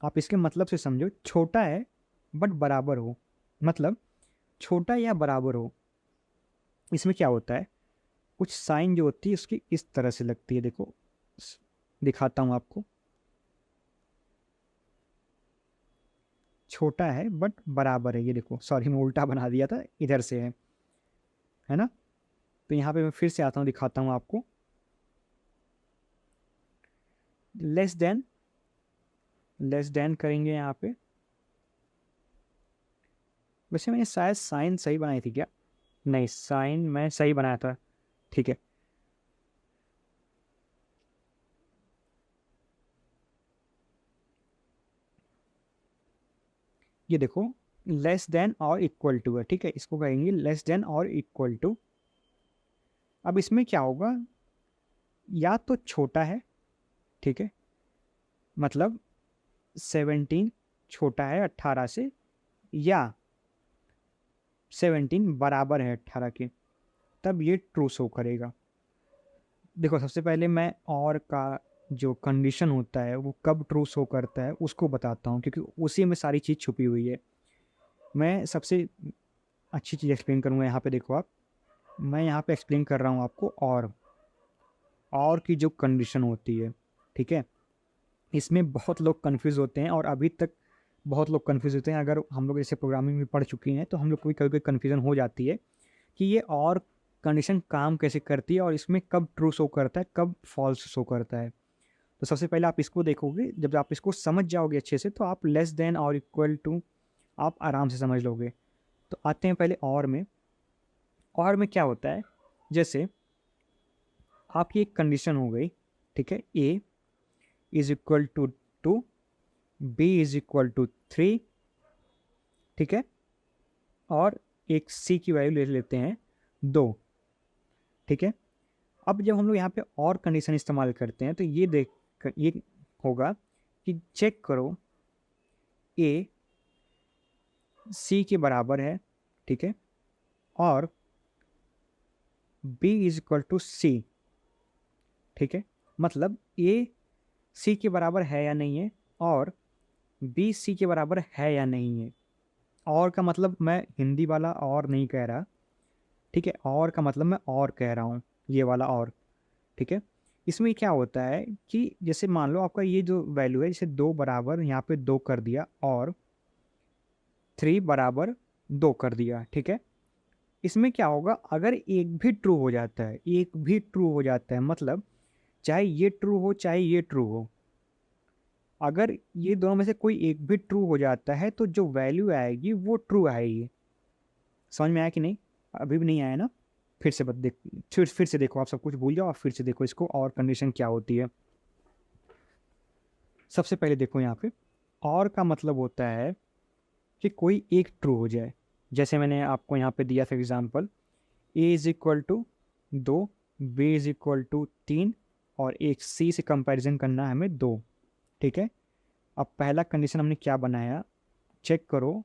आप इसके मतलब से समझो, छोटा है बट बराबर हो, मतलब छोटा या बराबर हो। इसमें क्या होता है, कुछ साइन जो होती है उसकी इस तरह से लगती है, देखो दिखाता हूँ आपको। छोटा है बट बराबर है, ये देखो, सॉरी मैं उल्टा बना दिया था, इधर से है ना। तो यहाँ पे मैं फिर से आता हूँ, दिखाता हूँ आपको। लेस देन करेंगे यहाँ पे। वैसे मैंने शायद साइन सही बनाई थी क्या, नहीं साइन मैं सही बनाया था। ठीक है, ये देखो लेस देन और इक्वल टू है। ठीक है, इसको कहेंगे लेस देन और इक्वल टू। अब इसमें क्या होगा, या तो छोटा है, ठीक है, मतलब 17 छोटा है 18 से, या 17 बराबर है 18 के, तब ये ट्रू शो करेगा। देखो सबसे पहले मैं और का जो कंडीशन होता है वो कब ट्रू शो करता है उसको बताता हूँ, क्योंकि उसी में सारी चीज़ छुपी हुई है। मैं सबसे अच्छी चीज़ एक्सप्लेन करूँगा, यहाँ पे देखो आप, मैं यहाँ पे एक्सप्लेन कर रहा हूँ आपको और की जो कंडीशन होती है। ठीक है, इसमें बहुत लोग कंफ्यूज होते हैं, और अभी तक बहुत लोग कंफ्यूज होते हैं। अगर हम लोग जैसे प्रोग्रामिंग में पढ़ चुके हैं तो हम लोग को भी कभी कभी कन्फ्यूज़न हो जाती है कि ये और कंडीशन काम कैसे करती है, और इसमें कब ट्रू शो करता है कब फॉल्स शो करता है। तो सबसे पहले आप इसको देखोगे, जब आप इसको समझ जाओगे अच्छे से तो आप लेस देन और इक्वल टू आप आराम से समझ लोगे। तो आते हैं पहले और में क्या होता है, जैसे आपकी एक कंडीशन हो गई, ठीक है, A is equal to 2, B is equal to 3, ठीक है, और एक सी की वैल्यू ले लेते हैं 2। ठीक है, अब जब हम लोग यहाँ पे और कंडीशन इस्तेमाल करते हैं तो ये होगा कि चेक करो ए सी के बराबर है, ठीक है, और बी इज इक्वल टू सी। ठीक है, मतलब ए सी के बराबर है या नहीं है, और बी सी के बराबर है या नहीं है। और का मतलब मैं हिंदी वाला और नहीं कह रहा, ठीक है, और का मतलब मैं और कह रहा हूँ, ये वाला और। ठीक है, इसमें क्या होता है कि जैसे मान लो आपका ये जो वैल्यू है, जैसे 2 बराबर यहाँ पे 2 कर दिया, और 3 बराबर 2 कर दिया। ठीक है, इसमें क्या होगा, अगर एक भी ट्रू हो जाता है, एक भी ट्रू हो जाता है, मतलब चाहे ये ट्रू हो चाहे ये ट्रू हो, अगर ये दोनों में से कोई एक भी ट्रू हो जाता है तो जो वैल्यू आएगी वो ट्रू आएगी। समझ में आया कि नहीं, अभी भी नहीं आया ना। फिर से फिर से देखो, आप सब कुछ भूल जाओ और फिर से देखो इसको, और कंडीशन क्या होती है। सबसे पहले देखो यहाँ पे, और का मतलब होता है कि कोई एक ट्रू हो जाए। जैसे मैंने आपको यहाँ पे दिया था example, A is equal to 2, B is equal to 3 और एक सी से कंपैरिजन करना है हमें 2। ठीक है, अब पहला कंडीशन हमने क्या बनाया, चेक करो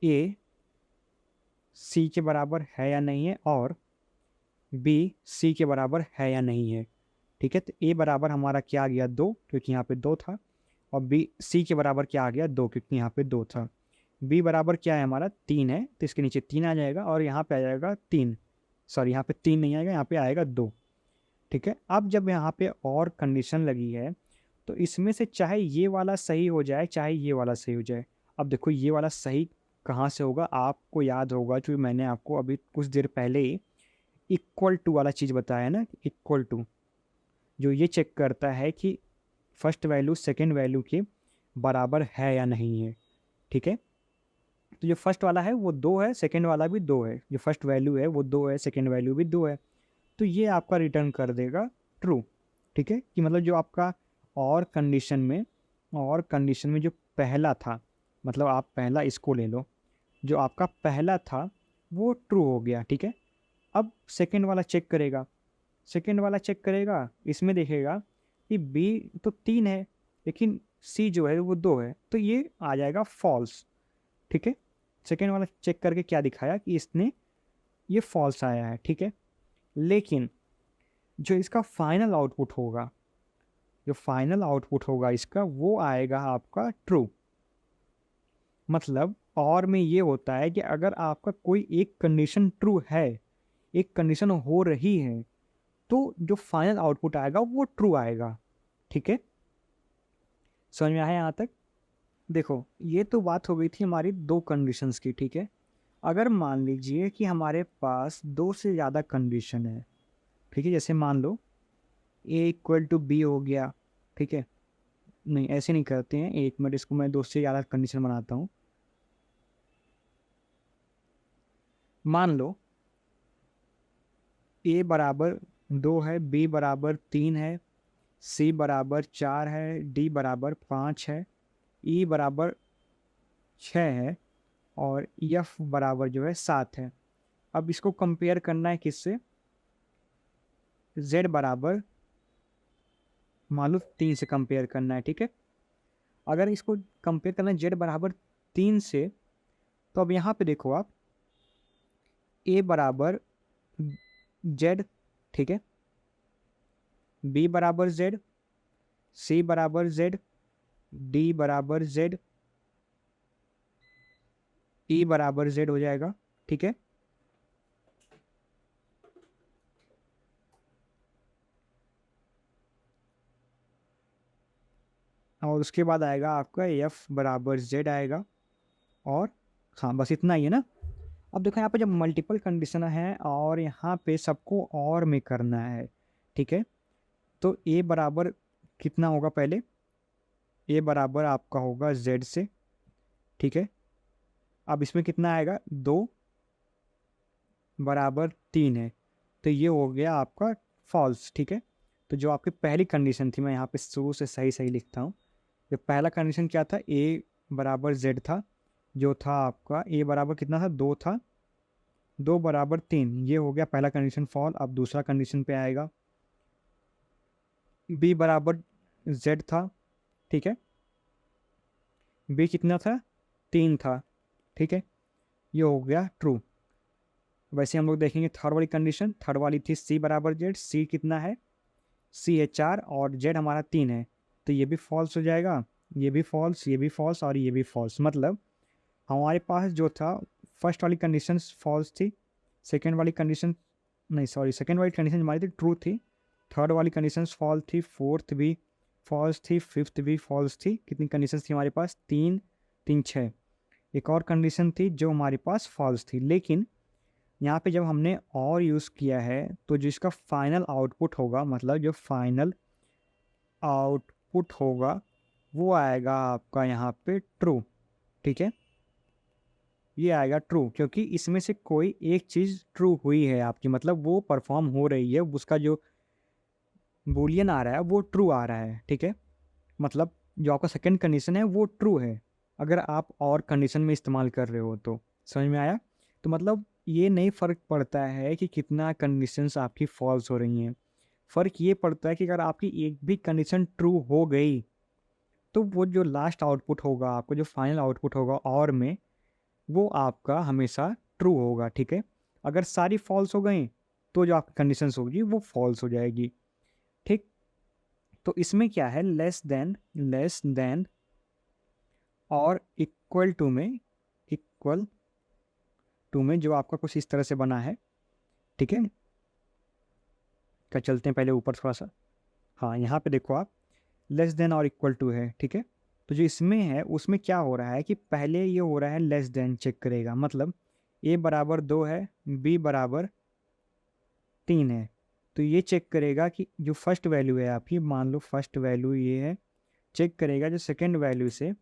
ए सी के बराबर है या नहीं है और बी सी के बराबर है या नहीं है। ठीक है, तो ए बराबर हमारा क्या आ गया 2, क्योंकि यहाँ पे 2 था, और बी सी के बराबर क्या आ गया 2, क्योंकि यहाँ पे 2 था। बी बराबर क्या है हमारा 3 है, तो इसके नीचे 3 आ जाएगा और यहाँ पे आ जाएगा 3, सॉरी यहाँ पे 3 नहीं आएगा, यहाँ पे आएगा 2। ठीक है, अब जब यहाँ पे और कंडीशन लगी है तो इसमें से चाहे ये वाला सही हो जाए चाहे ये वाला सही हो जाए। अब देखो ये वाला सही कहाँ से होगा, आपको याद होगा जो मैंने आपको अभी कुछ देर पहले ही इक्वल टू वाला चीज़ बताया ना, इक्वल टू जो ये चेक करता है कि फर्स्ट वैल्यू सेकेंड वैल्यू के बराबर है या नहीं है। ठीक है, तो जो फर्स्ट वाला है वो 2 है, सेकेंड वाला भी 2 है, जो फर्स्ट वैल्यू है वो 2 है, सेकेंड वैल्यू भी 2 है, तो ये आपका रिटर्न कर देगा ट्रू। ठीक है, कि मतलब जो आपका और कंडीशन में जो पहला था, मतलब आप पहला इसको ले लो, जो आपका पहला था वो ट्रू हो गया। ठीक है, अब सेकेंड वाला चेक करेगा, इसमें देखेगा कि बी तो 3 है लेकिन सी जो है वो 2 है, तो ये आ जाएगा फॉल्स। ठीक है, सेकेंड वाला चेक करके क्या दिखाया कि इसने ये फॉल्स आया है। ठीक है, लेकिन जो इसका फाइनल आउटपुट होगा इसका वो आएगा आपका ट्रू। मतलब और में ये होता है कि अगर आपका कोई एक कंडीशन ट्रू है, एक कंडीशन हो रही है, तो जो फाइनल आउटपुट आएगा वो ट्रू आएगा। ठीक है, समझ में आया यहाँ तक? देखो ये तो बात हो गई थी हमारी दो कंडीशंस की। ठीक है, अगर मान लीजिए कि हमारे पास दो से ज़्यादा कंडीशन है, ठीक है, जैसे मान लो ए इक्वल टू बी हो गया। ठीक है, नहीं ऐसे नहीं करते हैं, एक मिनट, इसको मैं दो से ज़्यादा कंडीशन बनाता हूँ। मान लो ए बराबर 2 है, बी बराबर 3 है, सी बराबर 4 है, डी बराबर 5 है, ई बराबर 6 है और एफ बराबर जो है 7 है। अब इसको कंपेयर करना है किससे, जेड बराबर मान लो 3 से कंपेयर करना है। ठीक है, अगर इसको कंपेयर करना है जेड बराबर 3 से, तो अब यहाँ पे देखो आप, ए बराबर जेड, ठीक है, बी बराबर जेड, सी बराबर जेड, डी बराबर जेड, ई बराबर जेड हो जाएगा। ठीक है, और उसके बाद आएगा आपका एफ बराबर जेड आएगा, और हाँ बस इतना ही है ना। अब देखो यहाँ पे जब मल्टीपल कंडीशन है और यहाँ पे सबको और में करना है, ठीक है, तो ए बराबर कितना होगा, पहले ए बराबर आपका होगा जेड से। ठीक है, अब इसमें कितना आएगा, 2 बराबर 3 है, तो ये हो गया आपका फॉल्स। ठीक है, तो जो आपकी पहली कंडीशन थी, मैं यहाँ पे शुरू से सही सही लिखता हूँ, जो पहला कंडीशन क्या था, ए बराबर जेड था, जो था आपका ए बराबर कितना था, 2 था, 2 बराबर 3, ये हो गया पहला कंडीशन फॉल। अब दूसरा कंडीशन पे आएगा, बी बराबर जेड था, ठीक है, बी कितना था, 3 था, ठीक है, ये हो गया ट्रू। वैसे हम लोग देखेंगे थर्ड वाली कंडीशन, थर्ड वाली थी सी बराबर जेड, सी कितना है, सी है 4 और जेड हमारा 3 है, तो ये भी फॉल्स हो जाएगा, ये भी फॉल्स, ये भी फॉल्स और ये भी फॉल्स। मतलब हमारे पास जो था फर्स्ट वाली कंडीशन फॉल्स थी, सेकेंड वाली कंडीशन नहीं सॉरी सेकेंड वाली कंडीशन हमारी थी ट्रू थी, थर्ड वाली कंडीशन फॉल्स थी, फोर्थ भी फॉल्स थी, फिफ्थ भी फॉल्स थी। कितनी कंडीशन थी हमारे पास, 3 3 6। एक और कंडीशन थी जो हमारे पास फॉल्स थी, लेकिन यहाँ पे जब हमने और यूज़ किया है तो जिसका फाइनल आउटपुट होगा, मतलब जो फाइनल आउटपुट होगा वो आएगा आपका यहाँ पे ट्रू। ठीक है, ये आएगा ट्रू, क्योंकि इसमें से कोई एक चीज़ ट्रू हुई है आपकी, मतलब वो परफॉर्म हो रही है, उसका जो बूलियन आ रहा है वो ट्रू आ रहा है। ठीक है, मतलब जो आपका सेकंड कंडीशन है वो ट्रू है अगर आप और कंडीशन में इस्तेमाल कर रहे हो तो। समझ में आया? तो मतलब ये नहीं फ़र्क पड़ता है कि कितना कंडीशंस आपकी फ़ॉल्स हो रही हैं। फ़र्क ये पड़ता है कि अगर आपकी एक भी कंडीशन ट्रू हो गई, तो वो जो लास्ट आउटपुट होगा, आपको जो फाइनल आउटपुट होगा और में, वो आपका हमेशा ट्रू होगा, ठीक है? अगर सारी फ़ॉल्स हो गई, तो जो आपकी कंडीशंस होगी वो फ़ॉल्स हो जाएगी, ठीक? तो इसमें क्या है, लेस देन और इक्वल टू में जो आपका कुछ इस तरह से बना है, ठीक है? क्या चलते हैं पहले ऊपर थोड़ा-सा। हाँ, यहाँ पे देखो आप, लेस देन और इक्वल टू है, ठीक है? तो जो इसमें है उसमें क्या हो रहा है कि पहले ये हो रहा है लेस देन चेक करेगा, मतलब a बराबर 2 है, b बराबर 3 है। तो ये चेक करेगा कि जो फर्स्ट वैल्यू है आपकी, मान लो फर्स्ट वैल्यू ये है, चेक करेगा जो सेकंड वैल्यू से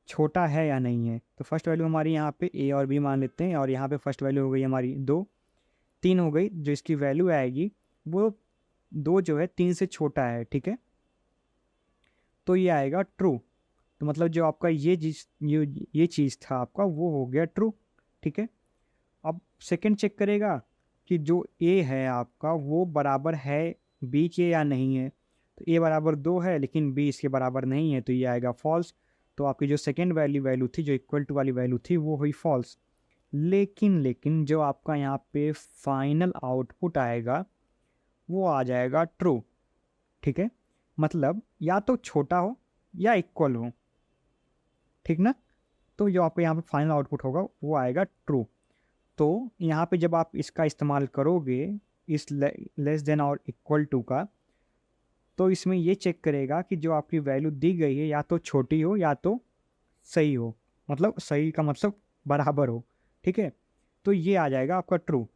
छोटा है या नहीं है। तो फर्स्ट वैल्यू हमारी यहाँ पे a और b मान लेते हैं, और यहाँ पे फर्स्ट वैल्यू हो गई हमारी 2, 3 हो गई। जो इसकी वैल्यू आएगी वो 2 जो है 3 से छोटा है, ठीक है? तो ये आएगा ट्रू। तो मतलब जो आपका ये चीज़ था आपका, वो हो गया ट्रू, ठीक है? अब सेकंड चेक करेगा कि जो ए है आपका वो बराबर है बी के या नहीं है। तो ए बराबर 2 है लेकिन बी इसके बराबर नहीं है, तो ये आएगा फॉल्स। तो आपकी जो सेकंड वैल्यू थी, जो इक्वल टू वाली वैल्यू थी, वो हुई फॉल्स। लेकिन जो आपका यहाँ पे फाइनल आउटपुट आएगा वो आ जाएगा ट्रू, ठीक है? मतलब या तो छोटा हो या इक्वल हो, ठीक ना? तो जो आपको यहाँ पे फाइनल आउटपुट होगा वो आएगा ट्रू। तो यहाँ पे जब आप इसका इस्तेमाल करोगे, इस लेस देन और इक्वल टू का, तो इसमें ये चेक करेगा कि जो आपकी वैल्यू दी गई है या तो छोटी हो या तो सही हो, मतलब सही का मतलब बराबर हो, ठीक है? तो ये आ जाएगा आपका ट्रू।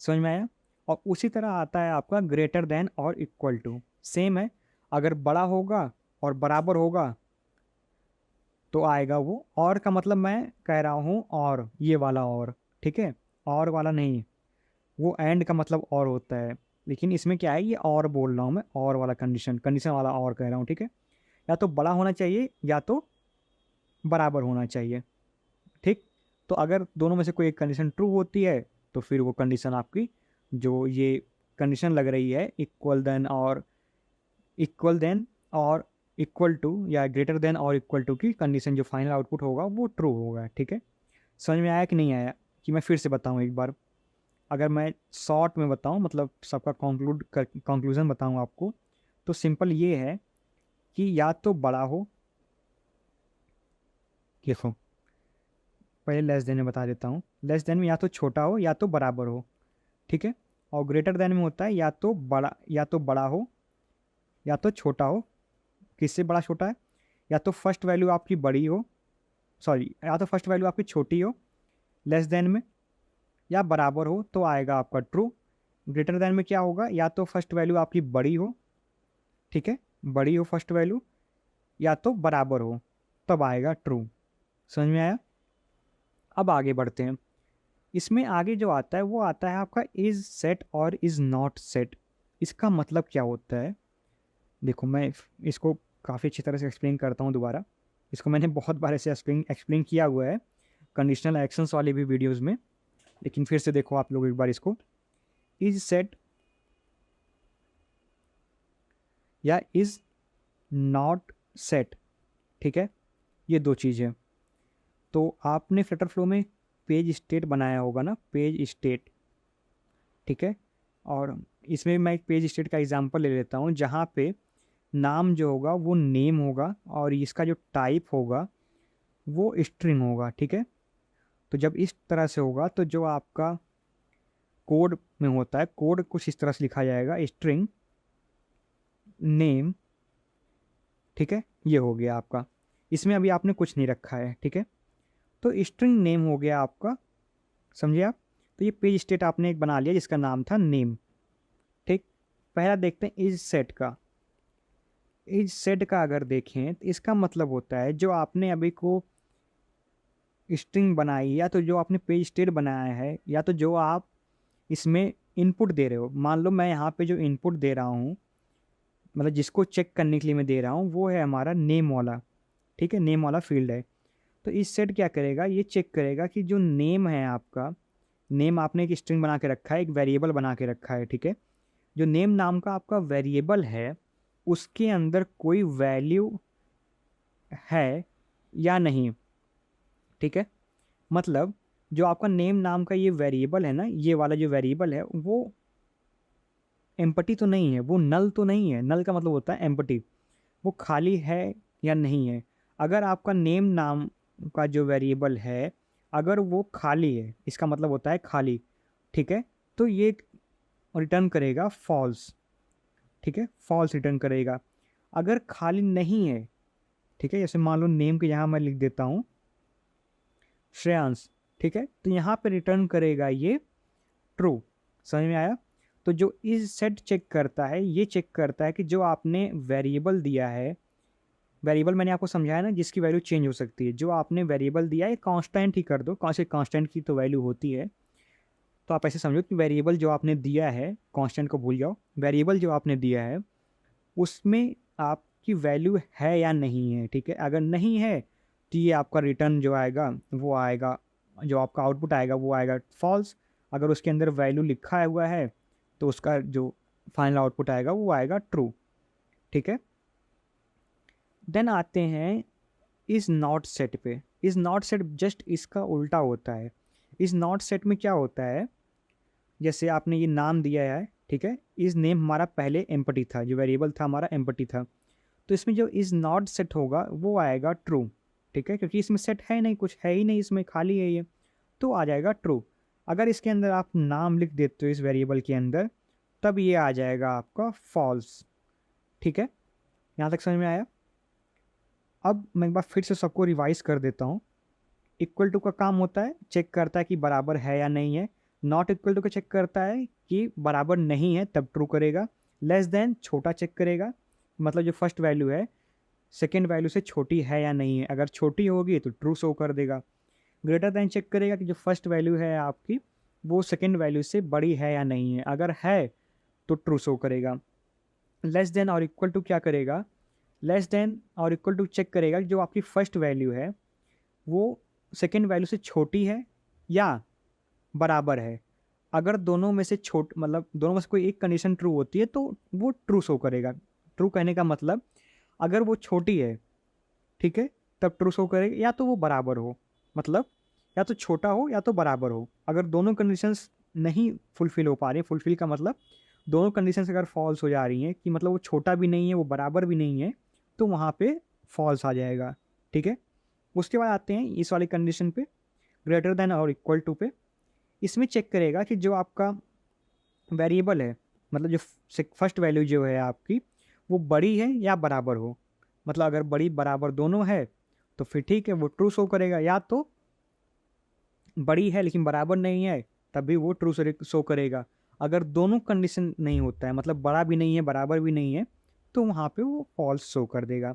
समझ में आया? और उसी तरह आता है आपका ग्रेटर देन और इक्वल टू, सेम है। अगर बड़ा होगा और बराबर होगा तो आएगा वो। और का मतलब मैं कह रहा हूँ और, ये वाला और, ठीक है? और वाला नहीं, वो एंड का मतलब और होता है। लेकिन इसमें क्या है, ये और बोल रहा हूँ मैं, और वाला कंडीशन वाला और कह रहा हूँ, ठीक है? या तो बड़ा होना चाहिए या तो बराबर होना चाहिए, ठीक? तो अगर दोनों में से कोई एक कंडीशन ट्रू होती है तो फिर वो कंडीशन आपकी, जो ये कंडीशन लग रही है इक्वल देन और इक्वल टू या ग्रेटर देन और इक्वल टू की कंडीशन, जो फाइनल आउटपुट होगा वो ट्रू होगा, ठीक है? समझ में आया कि नहीं आया? कि मैं फिर से बताऊँ एक बार। अगर मैं शॉर्ट में बताऊँ, मतलब सबका कंक्लूजन बताऊँ आपको, तो सिंपल ये है कि या तो बड़ा हो, देखो पहले लेस देन में बता देता हूँ। लेस देन में या तो छोटा हो या तो बराबर हो, ठीक है? और ग्रेटर देन में होता है या तो बड़ा हो या तो छोटा हो। किससे बड़ा छोटा है? या तो फर्स्ट वैल्यू आपकी बड़ी हो, सॉरी, या तो फर्स्ट वैल्यू आपकी छोटी हो लेस देन में, या बराबर हो तो आएगा आपका ट्रू। ग्रेटर देन में क्या होगा, या तो फर्स्ट वैल्यू आपकी बड़ी हो, ठीक है, बड़ी हो फर्स्ट वैल्यू, या तो बराबर हो, तब आएगा ट्रू। समझ में आया? अब आगे बढ़ते हैं। इसमें आगे जो आता है वो आता है आपका इज सेट और इज नॉट सेट। इसका मतलब क्या होता है, देखो मैं इसको काफ़ी अच्छी तरह से एक्सप्लेन करता हूँ दोबारा। इसको मैंने बहुत बार ऐसे एक्सप्लेन किया हुआ है कंडीशनल एक्शंस वाली भी वीडियोज़ में, लेकिन फिर से देखो आप लोग एक बार इसको। इज सेट या इज नॉट सेट, ठीक है? ये दो चीज़ें। तो आपने फ्लटर फ्लो में पेज स्टेट बनाया होगा ना, पेज स्टेट, ठीक है? और इसमें मैं एक पेज स्टेट का एग्जांपल ले लेता हूँ, जहाँ पे नाम जो होगा वो नेम होगा और इसका जो टाइप होगा वो स्ट्रिंग होगा, ठीक है? तो जब इस तरह से होगा तो जो आपका कोड में होता है, कोड कुछ इस तरह से लिखा जाएगा, स्ट्रिंग नेम, ठीक है? ये हो गया आपका। इसमें अभी आपने कुछ नहीं रखा है, ठीक है? तो स्ट्रिंग नेम हो गया आपका, समझे आप? तो ये पेज स्टेट आपने एक बना लिया जिसका नाम था नेम, ठीक? पहला देखते हैं इज सेट का। इज सेट का अगर देखें तो इसका मतलब होता है जो आपने अभी को स्ट्रिंग बनाई, या तो जो आपने पेज स्टेट बनाया है, या तो जो आप इसमें इनपुट दे रहे हो। मान लो मैं यहाँ पे जो इनपुट दे रहा हूँ, मतलब जिसको चेक करने के लिए मैं दे रहा हूँ, वो है हमारा नेम वाला, ठीक है, नेम वाला फील्ड है। तो इस सेट क्या करेगा, ये चेक करेगा कि जो नेम है आपका, नेम आपने एक स्ट्रिंग बना के रखा है, एक वेरिएबल बना के रखा है, ठीक है, जो नेम नाम का आपका वेरिएबल है उसके अंदर कोई वैल्यू है या नहीं, ठीक है। मतलब जो आपका नेम नाम का ये वेरिएबल है ना, ये वाला जो वेरिएबल है वो एम्पटी तो नहीं है, वो नल तो नहीं है, नल का मतलब होता है एम्पटी, वो खाली है या नहीं है। अगर आपका नेम नाम का जो वेरिएबल है अगर वो खाली है, इसका मतलब होता है खाली, ठीक है, तो ये रिटर्न करेगा फॉल्स, ठीक है, फॉल्स रिटर्न करेगा। अगर खाली नहीं है, ठीक है, जैसे मान लो नेम के यहाँ मैं लिख देता हूँ श्रेयांश, ठीक है, तो यहाँ पे रिटर्न करेगा ये ट्रू। समझ में आया? तो जो इस सेट चेक करता है, ये चेक करता है कि जो आपने वेरिएबल दिया है, वेरिएबल मैंने आपको समझाया ना जिसकी वैल्यू चेंज हो सकती है, जो आपने वेरिएबल दिया है कांस्टेंट ही कर दो, कौन से कांस्टेंट की तो वैल्यू होती है। तो आप ऐसे समझो कि वेरिएबल जो आपने दिया है, कांस्टेंट को भूल जाओ, वेरिएबल जो आपने दिया है उसमें आपकी वैल्यू है या नहीं है, ठीक है। अगर नहीं है तो ये आपका रिटर्न जो आएगा वो आएगा, जो आपका आउटपुट आएगा वो आएगा फॉल्स। अगर उसके अंदर वैल्यू लिखा हुआ है तो उसका जो फाइनल आउटपुट आएगा वो आएगा ट्रू, ठीक है। देन आते हैं इस नॉट सेट पे। इस नॉट सेट जस्ट इसका उल्टा होता है। इस नॉट सेट में क्या होता है, जैसे आपने ये नाम दिया है, ठीक है, इस नेम हमारा पहले एम्पटी था, जो वेरिएबल था हमारा एम्पटी था, तो इसमें जो इस नॉट सेट होगा वो आएगा ट्रू, ठीक है, क्योंकि इसमें सेट है नहीं, कुछ है ही नहीं, इसमें खाली है ये, तो आ जाएगा ट्रू। अगर इसके अंदर आप नाम लिख देते हो इस वेरिएबल के अंदर, तब ये आ जाएगा आपका फॉल्स, ठीक है। यहाँ तक समझ में आया? अब मैं एक बार फिर से सबको रिवाइज कर देता हूँ। इक्वल टू का काम होता है चेक करता है कि बराबर है या नहीं है। नॉट इक्वल टू का चेक करता है कि बराबर नहीं है तब ट्रू करेगा। लेस देन छोटा चेक करेगा, मतलब जो फर्स्ट वैल्यू है सेकेंड वैल्यू से छोटी है या नहीं है, अगर छोटी होगी तो ट्रू शो कर देगा। ग्रेटर देन चेक करेगा कि जो फर्स्ट वैल्यू है आपकी वो सेकेंड वैल्यू से बड़ी है या नहीं है, अगर है तो ट्रू शो करेगा। लेस देन और इक्वल टू क्या करेगा, लेस देन और इक्वल टू चेक करेगा कि जो आपकी फर्स्ट वैल्यू है वो सेकेंड वैल्यू से छोटी है या बराबर है। अगर दोनों में से मतलब दोनों में से कोई एक कंडीशन ट्रू होती है तो वो ट्रू शो करेगा। ट्रू कहने का मतलब अगर वो छोटी है, ठीक है, तब ट्रू शो करेगा, या तो वो बराबर हो, मतलब या तो छोटा हो या तो बराबर हो। अगर दोनों कंडीशंस नहीं फुलफिल हो पा रही, फुलफिल का मतलब दोनों कंडीशंस अगर फॉल्स हो जा रही हैं कि मतलब वो छोटा भी नहीं है वो बराबर भी नहीं है, तो वहाँ पे फॉल्स आ जाएगा, ठीक है। उसके बाद आते हैं इस वाली कंडीशन पे, ग्रेटर देन और इक्वल टू पे। इसमें चेक करेगा कि जो आपका वेरिएबल है, मतलब जो फर्स्ट वैल्यू जो है आपकी वो बड़ी है या बराबर हो, मतलब अगर बड़ी बराबर दोनों है तो फिर ठीक है वो ट्रू शो करेगा, या तो बड़ी है लेकिन बराबर नहीं है तब भी वो ट्रू शो करेगा। अगर दोनों कंडीशन नहीं होता है, मतलब बड़ा भी नहीं है बराबर भी नहीं है, तो वहाँ पे वो फॉल्स शो कर देगा।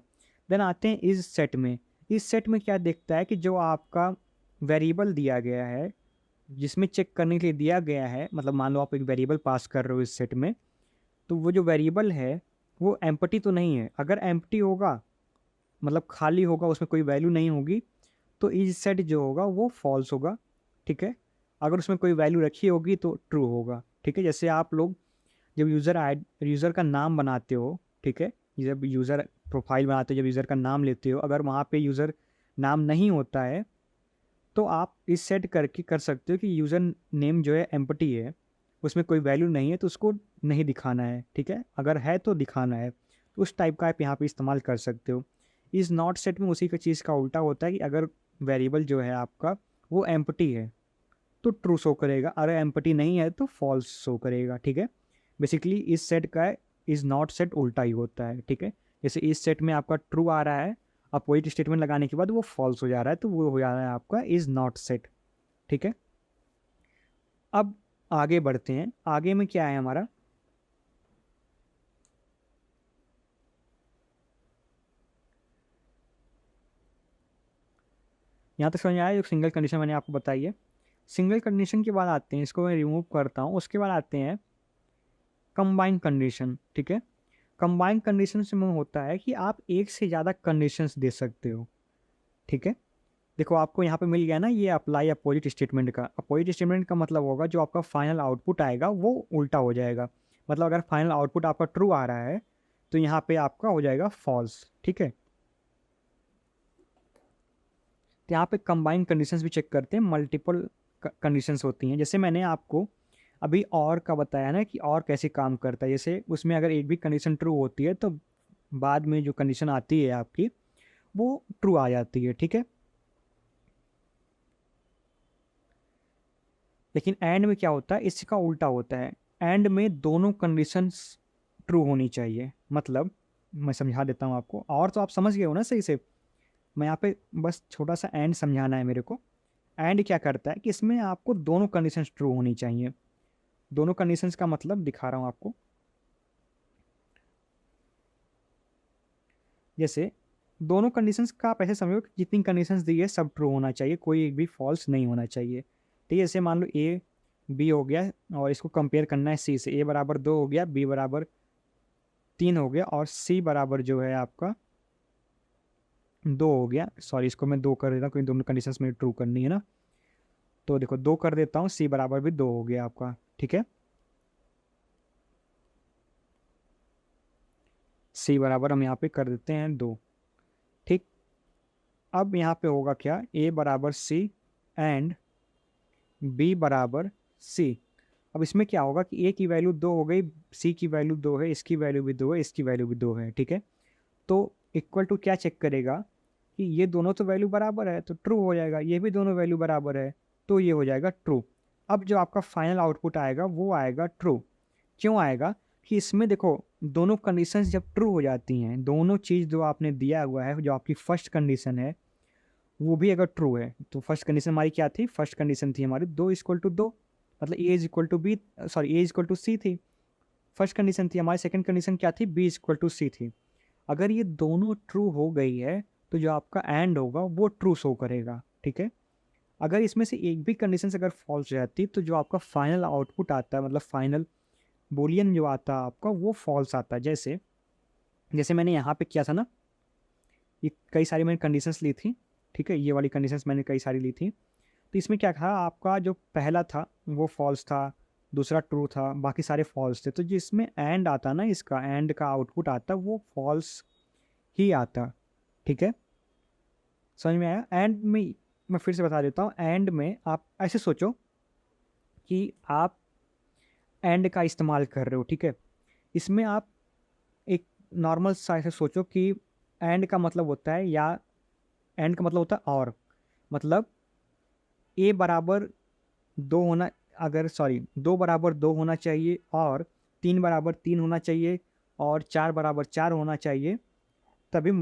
देन आते हैं इस सेट में। इस सेट में क्या देखता है कि जो आपका वेरिएबल दिया गया है, जिसमें चेक करने के लिए दिया गया है, मतलब मान लो आप एक वेरिएबल पास कर रहे हो इस सेट में, तो वो जो वेरिएबल है वो एम्प्टी तो नहीं है। अगर एम्प्टी होगा मतलब खाली होगा, उसमें कोई वैल्यू नहीं होगी, तो इस सेट जो होगा वो फॉल्स होगा, ठीक है। अगर उसमें कोई वैल्यू रखी होगी तो ट्रू होगा, ठीक है। जैसे आप लोग जब यूज़र का नाम बनाते हो, ठीक है, जब यूज़र प्रोफाइल बनाते हो, जब यूज़र का नाम लेते हो, अगर वहाँ पे यूज़र नाम नहीं होता है तो आप इस सेट करके कर सकते हो कि यूज़र नेम जो है एम्प्टी है, उसमें कोई वैल्यू नहीं है तो उसको नहीं दिखाना है, ठीक है, अगर है तो दिखाना है। तो उस टाइप का आप यहाँ पे इस्तेमाल कर सकते हो। इस नॉट सेट में उसी का चीज़ का उल्टा होता है कि अगर वेरिएबल जो है आपका वो एम्प्टी है तो ट्रू शो करेगा, अगर एम्प्टी नहीं है तो फॉल्स शो करेगा, ठीक है। बेसिकली इस सेट का इस नॉट सेट उल्टा ही होता है, ठीक है। जैसे इस सेट में आपका ट्रू आ रहा है, आप वही स्टेटमेंट लगाने के बाद वो फॉल्स हो जा रहा है, तो वो हो जा रहा है आपका इज नॉट सेट, ठीक है। अब आगे बढ़ते हैं, आगे में क्या है हमारा, यहाँ तक समझ में आया। जो सिंगल कंडीशन मैंने आपको बताई है, सिंगल कंडीशन के बाद आते हैं, इसको मैं रिमूव करता हूँ, उसके बाद आते हैं कंबाइन कंडीशन, ठीक है। कंबाइन कंडीशन से में होता है कि आप एक से ज़्यादा कंडीशंस दे सकते हो, ठीक है। देखो आपको यहाँ पे मिल गया ना ये अप्लाई अपोजिट स्टेटमेंट का। अपोजिट स्टेटमेंट का मतलब होगा जो आपका फाइनल आउटपुट आएगा वो उल्टा हो जाएगा। मतलब अगर फाइनल आउटपुट आपका ट्रू आ रहा है तो यहाँ पे आपका हो जाएगा फॉल्स। ठीक है, तो यहाँ पे कंबाइंड कंडीशंस भी चेक करते हैं। मल्टीपल कंडीशंस होती हैं, जैसे मैंने आपको अभी और का बताया ना कि और कैसे काम करता है। जैसे उसमें अगर एक भी कंडीशन ट्रू होती है तो बाद में जो कंडीशन आती है आपकी वो ट्रू आ जाती है। ठीक है, लेकिन एंड में क्या होता है, इसका उल्टा होता है। एंड में दोनों कंडीशंस ट्रू होनी चाहिए। मतलब मैं समझा देता हूँ आपको, और तो आप समझ गए हो ना सही से। मैं यहाँ पे बस छोटा सा एंड समझाना है मेरे को। एंड क्या करता है कि इसमें आपको दोनों कंडीशंस ट्रू होनी चाहिए। दोनों कंडीशंस का मतलब दिखा रहा हूँ आपको। जैसे दोनों कंडीशंस का आप ऐसे समझो कि जितनी कंडीशंस दी है सब ट्रू होना चाहिए, कोई एक भी फॉल्स नहीं होना चाहिए। ठीक है, जैसे मान लो ए बी हो गया और इसको कंपेयर करना है सी से। ए बराबर 2 हो गया, बी बराबर 3 हो गया और सी बराबर जो है आपका 2 हो गया। सॉरी, इसको मैं 2 कर देता हूँ क्योंकि दोनों कंडीशंस में ट्रू करनी है ना। तो देखो 2 कर देता हूँ, सी बराबर भी 2 हो गया आपका। ठीक है, सी बराबर हम यहाँ पे कर देते हैं 2। ठीक, अब यहाँ पे होगा क्या, ए बराबर सी एंड बी बराबर सी। अब इसमें क्या होगा कि ए की वैल्यू 2 हो गई, सी की वैल्यू 2 है, इसकी वैल्यू भी 2 है, इसकी वैल्यू भी 2 है। ठीक है, तो इक्वल टू क्या चेक करेगा कि ये दोनों तो वैल्यू बराबर है तो ट्रू हो जाएगा, ये भी दोनों वैल्यू बराबर है तो ये हो जाएगा ट्रू। अब जो आपका फाइनल आउटपुट आएगा वो आएगा ट्रू। क्यों आएगा कि इसमें देखो दोनों कंडीशंस जब ट्रू हो जाती हैं, दोनों चीज़ जो आपने दिया हुआ है, जो आपकी फर्स्ट कंडीशन है वो भी अगर ट्रू है तो फर्स्ट कंडीशन हमारी क्या थी, फर्स्ट कंडीशन थी हमारी 2 = 2, मतलब A is equal to B, sorry A is equal to C थी। फर्स्ट कंडीशन थी हमारी, सेकंड कंडीशन क्या थी, B is equal to C थी। अगर ये दोनों ट्रू हो गई है तो जो आपका एंड होगा वो ट्रू शो करेगा। ठीक है, अगर इसमें से एक भी कंडीशन अगर फॉल्स हो जाती तो जो आपका फाइनल आउटपुट आता है, मतलब फाइनल बोलियन जो आता है आपका वो फॉल्स आता है। जैसे जैसे मैंने यहाँ पे किया था ना, ये कई सारी मैंने कंडीशंस ली थी। ठीक है, ये वाली कंडीशंस मैंने कई सारी ली थी। तो इसमें क्या था, आपका जो पहला था वो फॉल्स था, दूसरा ट्रू था, बाकी सारे फॉल्स थे। तो जिसमें एंड आता ना, इसका एंड का आउटपुट आता वो फॉल्स ही आता। ठीक है, समझ में आया। एंड में मैं फिर से बता देता हूँ, एंड में आप ऐसे सोचो कि आप एंड का इस्तेमाल कर रहे हो। ठीक है, इसमें आप एक नॉर्मल सा ऐसे सोचो कि एंड का मतलब होता है, या एंड का मतलब होता है और, मतलब ए बराबर 2 होना, अगर सॉरी 2 बराबर 2 होना चाहिए और 3 बराबर 3 होना चाहिए और 4 बराबर 4 होना चाहिए, तभी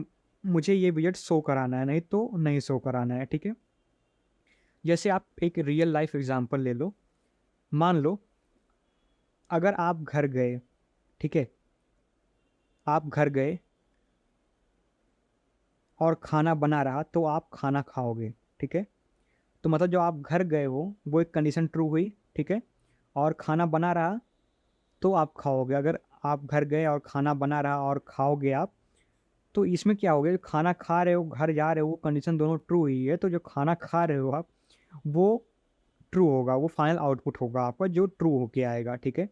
मुझे ये विजेट शो कराना है, नहीं तो नहीं शो कराना है। ठीक है, जैसे आप एक रियल लाइफ एग्जांपल ले लो। मान लो अगर आप घर गए, ठीक है, आप घर गए और खाना बना रहा तो आप खाना खाओगे। ठीक है, तो मतलब जो आप घर गए हो वो एक कंडीशन ट्रू हुई। ठीक है, और खाना बना रहा तो आप खाओगे। अगर आप घर गए और खाना बना रहा और खाओगे आप, तो इसमें क्या हो गया, जो खाना खा रहे हो घर जा रहे हो वो कंडीशन दोनों ट्रू हुई है, तो जो खाना खा रहे हो आप वो ट्रू होगा, वो फाइनल आउटपुट होगा आपका जो ट्रू होके आएगा। ठीक है,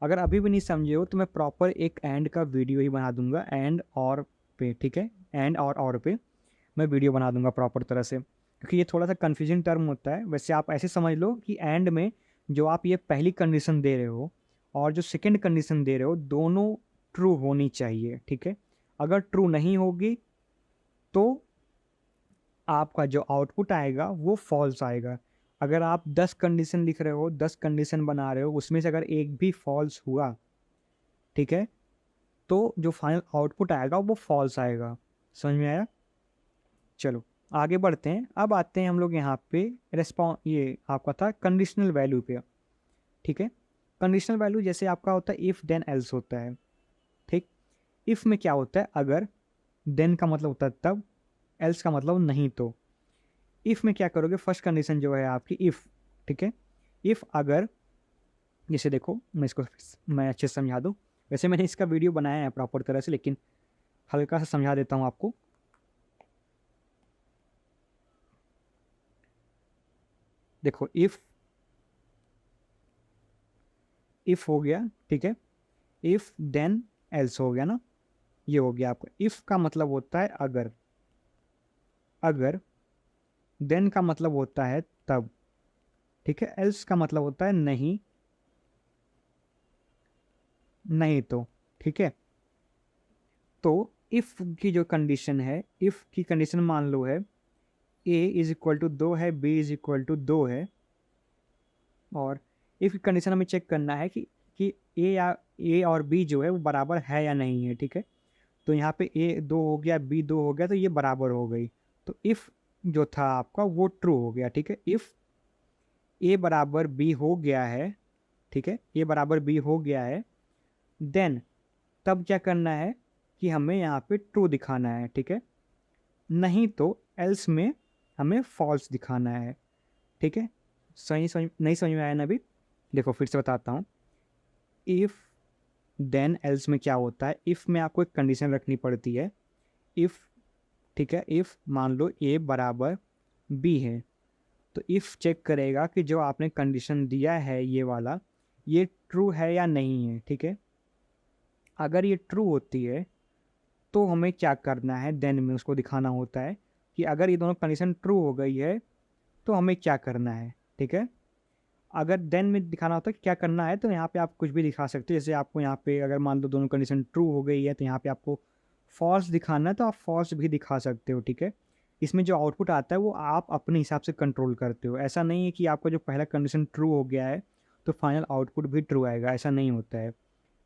अगर अभी भी नहीं समझे हो तो मैं प्रॉपर एक एंड का वीडियो ही बना दूंगा, एंड और पे। ठीक है, एंड और पे मैं वीडियो बना दूंगा प्रॉपर तरह से, क्योंकि ये थोड़ा सा कन्फ्यूजिंग टर्म होता है। वैसे आप ऐसे समझ लो कि एंड में जो आप ये पहली कंडीशन दे रहे हो और जो सेकंड कंडीशन दे रहे हो दोनों ट्रू होनी चाहिए। ठीक है, अगर ट्रू नहीं होगी तो आपका जो आउटपुट आएगा वो फॉल्स आएगा। अगर आप 10 कंडीशन लिख रहे हो, 10 कंडीशन बना रहे हो, उसमें से अगर एक भी फॉल्स हुआ, ठीक है, तो जो फाइनल आउटपुट आएगा वो फॉल्स आएगा। समझ में आया? चलो आगे बढ़ते हैं। अब आते हैं हम लोग यहाँ पे ये आपका था कंडीशनल वैल्यू पे। ठीक है, कंडीशनल वैल्यू जैसे आपका होता है इफ़ देन एल्स होता है। ठीक, इफ़ में क्या होता है, अगर, देन का मतलब होता है तब, एल्स का मतलब नहीं तो। इफ़ में क्या करोगे, फर्स्ट कंडीशन जो है आपकी इफ़, ठीक है, इफ़ अगर, जैसे देखो मैं अच्छे से समझा दूँ। वैसे मैंने इसका वीडियो बनाया है प्रॉपर तरह से, लेकिन हल्का सा समझा देता हूँ आपको। देखो इफ़ हो गया, ठीक है, इफ़ देन एल्स हो गया ना, ये हो गया आपका। इफ़ का मतलब होता है अगर, अगर देन का मतलब होता है तब, ठीक है, एल्स का मतलब होता है नहीं, नहीं तो, ठीक है। तो इफ़ की जो कंडीशन है, इफ़ की कंडीशन मान लो है ए इज इक्वल टू 2 है, बी इज इक्वल टू 2 है, और इफ़ की कंडीशन हमें चेक करना है कि ए और बी जो है वो बराबर है या नहीं है, ठीक है। तो यहाँ पे ए 2 हो गया, बी 2 हो गया, तो ये बराबर हो गई। तो इफ़ जो था आपका वो ट्रू हो गया, ठीक है। इफ़ ए बराबर बी हो गया है, ठीक है, ए बराबर बी हो गया है, देन तब क्या करना है कि हमें यहाँ पे ट्रू दिखाना है, ठीक है। नहीं तो एल्स में हमें फॉल्स दिखाना है, ठीक है। सही समझ नहीं समझ में आया ना अभी? देखो फिर से बताता हूँ। इफ़ देन एल्स में क्या होता है, इफ़ में आपको एक कंडीशन रखनी पड़ती है। इफ़, ठीक है, इफ़ मान लो ए बराबर बी है, तो इफ़ चेक करेगा कि जो आपने कंडीशन दिया है ये वाला, ये ट्रू है या नहीं है, ठीक है। अगर ये ट्रू होती है तो हमें क्या करना है, देन में उसको दिखाना होता है कि अगर ये दोनों कंडीशन ट्रू हो गई है तो हमें क्या करना है, ठीक है। अगर देन में दिखाना होता है कि क्या करना है, तो यहाँ पे आप कुछ भी दिखा सकते हो। जैसे आपको यहाँ पे अगर मान लो दोनों कंडीशन ट्रू हो गई है तो यहाँ पे आपको फॉल्स दिखाना है, तो आप फॉल्स भी दिखा सकते हो, ठीक है। इसमें जो आउटपुट आता है वो आप अपने हिसाब से कंट्रोल करते हो। ऐसा नहीं है कि आपका जो पहला कंडीशन ट्रू हो गया है तो फाइनल आउटपुट भी ट्रू आएगा, ऐसा नहीं होता है।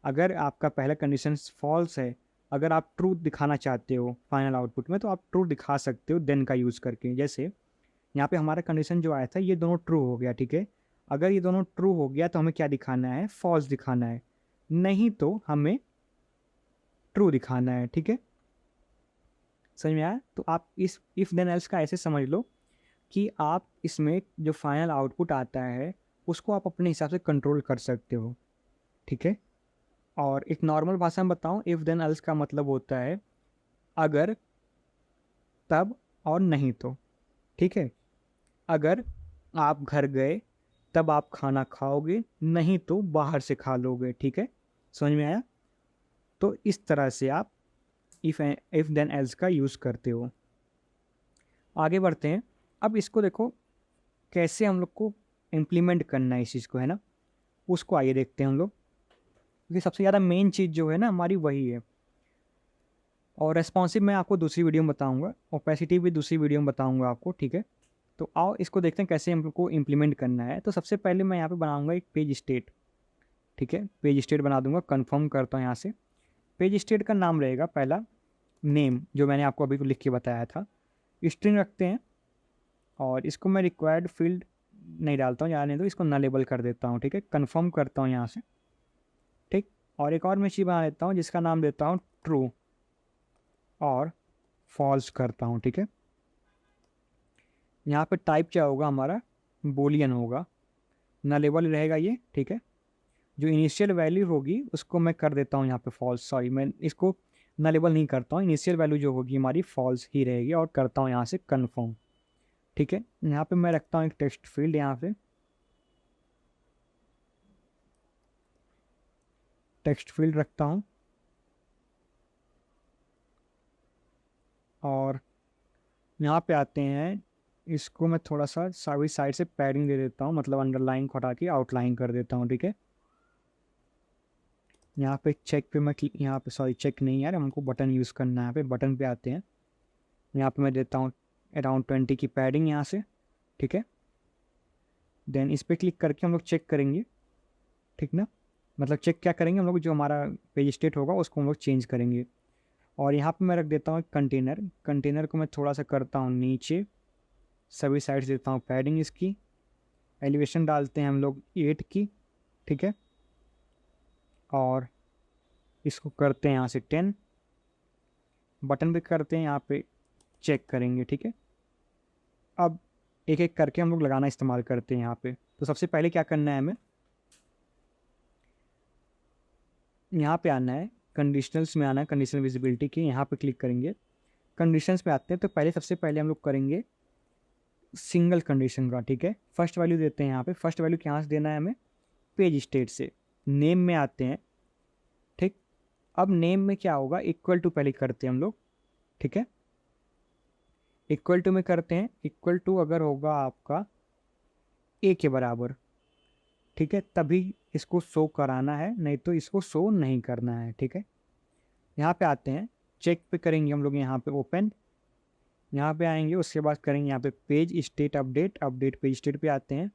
अगर आपका पहला कंडीशन फॉल्स है, अगर आप ट्रू दिखाना चाहते हो फाइनल आउटपुट में, तो आप ट्रू दिखा सकते हो देन का यूज़ करके। जैसे यहाँ पे हमारा कंडीशन जो आया था ये दोनों ट्रू हो गया, ठीक है। अगर ये दोनों ट्रू हो गया तो हमें क्या दिखाना है, फॉल्स दिखाना है, नहीं तो हमें ट्रू दिखाना है, ठीक है। समझ में आया? तो आप इस इफ़ देन एल्स का ऐसे समझ लो कि आप इसमें जो फाइनल आउटपुट आता है उसको आप अपने हिसाब से कंट्रोल कर सकते हो, ठीक है। और एक नॉर्मल भाषा में बताऊं, इफ़ देन एल्स का मतलब होता है अगर, तब और नहीं तो, ठीक है। अगर आप घर गए तब आप खाना खाओगे, नहीं तो बाहर से खा लोगे, ठीक है। समझ में आया? तो इस तरह से आप इफ़ देन एल्स का यूज़ करते हो। आगे बढ़ते हैं। अब इसको देखो कैसे हम लोग को इम्प्लीमेंट करना है इस चीज़ को, है ना, उसको आइए देखते हैं हम लोग। क्योंकि सबसे ज़्यादा मेन चीज़ जो है ना हमारी वही है। और रेस्पॉन्सिव मैं आपको दूसरी वीडियो में बताऊंगा, ओपेसिटी भी दूसरी वीडियो में बताऊंगा आपको, ठीक है। तो आओ इसको देखते हैं कैसे हम लोग को इम्प्लीमेंट करना है। तो सबसे पहले मैं यहाँ पे बनाऊंगा एक पेज स्टेट, ठीक है, पेज स्टेट बना दूंगा। कन्फर्म करता हूँ यहाँ से। पेज स्टेट का नाम रहेगा पहला नेम, जो मैंने आपको अभी लिख के बताया था। स्ट्रिंग रखते हैं, और इसको मैं रिक्वायर्ड फील्ड नहीं डालता हूँ, जाने दो, इसको नलेबल कर देता हूँ, ठीक है। कन्फर्म करता हूँ यहाँ से, ठीक। और एक और मैं चीज़ बना लेता हूँ जिसका नाम देता हूँ ट्रू, और फॉल्स करता हूँ, ठीक है। यहाँ पे टाइप क्या होगा हमारा, बोलियन होगा, नलेबल रहेगा ये, ठीक है। जो इनिशियल वैल्यू होगी उसको मैं कर देता हूँ यहाँ पे फॉल्स, सॉरी मैं इसको नलेबल नहीं करता हूँ। इनिशियल वैल्यू जो होगी हमारी फॉल्स ही रहेगी, और करता हूँ यहाँ से कन्फर्म, ठीक है। यहाँ पे मैं रखता हूँ एक टेक्स्ट फील्ड यहाँ पे, टेक्स्ट फील्ड रखता हूँ। और यहाँ पे आते हैं, इसको मैं थोड़ा सा सभी साइड से पैडिंग दे देता हूँ, मतलब अंडरलाइन को हटा के आउटलाइन कर देता हूँ, ठीक है। यहाँ पे चेक पे मैं यहाँ पे, सॉरी चेक नहीं यार, हमको बटन यूज़ करना है। यहाँ पे बटन पे आते हैं, यहाँ पे मैं देता हूँ अराउंड 20 की पैडिंग यहाँ से, ठीक है। देन इस पर क्लिक करके हम लोग चेक करेंगे, ठीक ना। मतलब चेक क्या करेंगे हम लोग, जो हमारा पेज स्टेट होगा उसको हम लोग चेंज करेंगे। और यहाँ पे मैं रख देता हूँ कंटेनर, कंटेनर को मैं थोड़ा सा करता हूँ नीचे, सभी साइड्स देता हूँ पैडिंग इसकी। एलिवेशन डालते हैं हम लोग 8 की, ठीक है। और इसको करते हैं यहाँ से 10, बटन पे करते हैं, यहाँ पे चेक करेंगे, ठीक है। अब एक एक करके हम लोग लगाना इस्तेमाल करते हैं यहाँ पे। तो सबसे पहले क्या करना है हमें, यहाँ पे आना है, कंडीशनल्स में आना है, कंडीशनल विजिबिलिटी की यहाँ पे क्लिक करेंगे। कंडीशंस पे आते हैं, तो पहले सबसे पहले हम लोग करेंगे सिंगल कंडीशन का, ठीक है। फर्स्ट वैल्यू देते हैं यहाँ पे, फर्स्ट वैल्यू कहाँ से देना है हमें, पेज स्टेट से। नेम में आते हैं, ठीक। अब नेम में क्या होगा, इक्वल टू पहले करते हैं हम लोग, ठीक है। इक्वल टू में करते हैं, इक्वल टू अगर होगा आपका ए के बराबर, ठीक है, तभी इसको शो कराना है, नहीं तो इसको शो नहीं करना है, ठीक है। यहाँ पे आते हैं, चेक पे करेंगे हम लोग, यहाँ पे ओपन, यहाँ पे आएंगे, उसके बाद करेंगे यहाँ पे page state update, update page state पे आते हैं,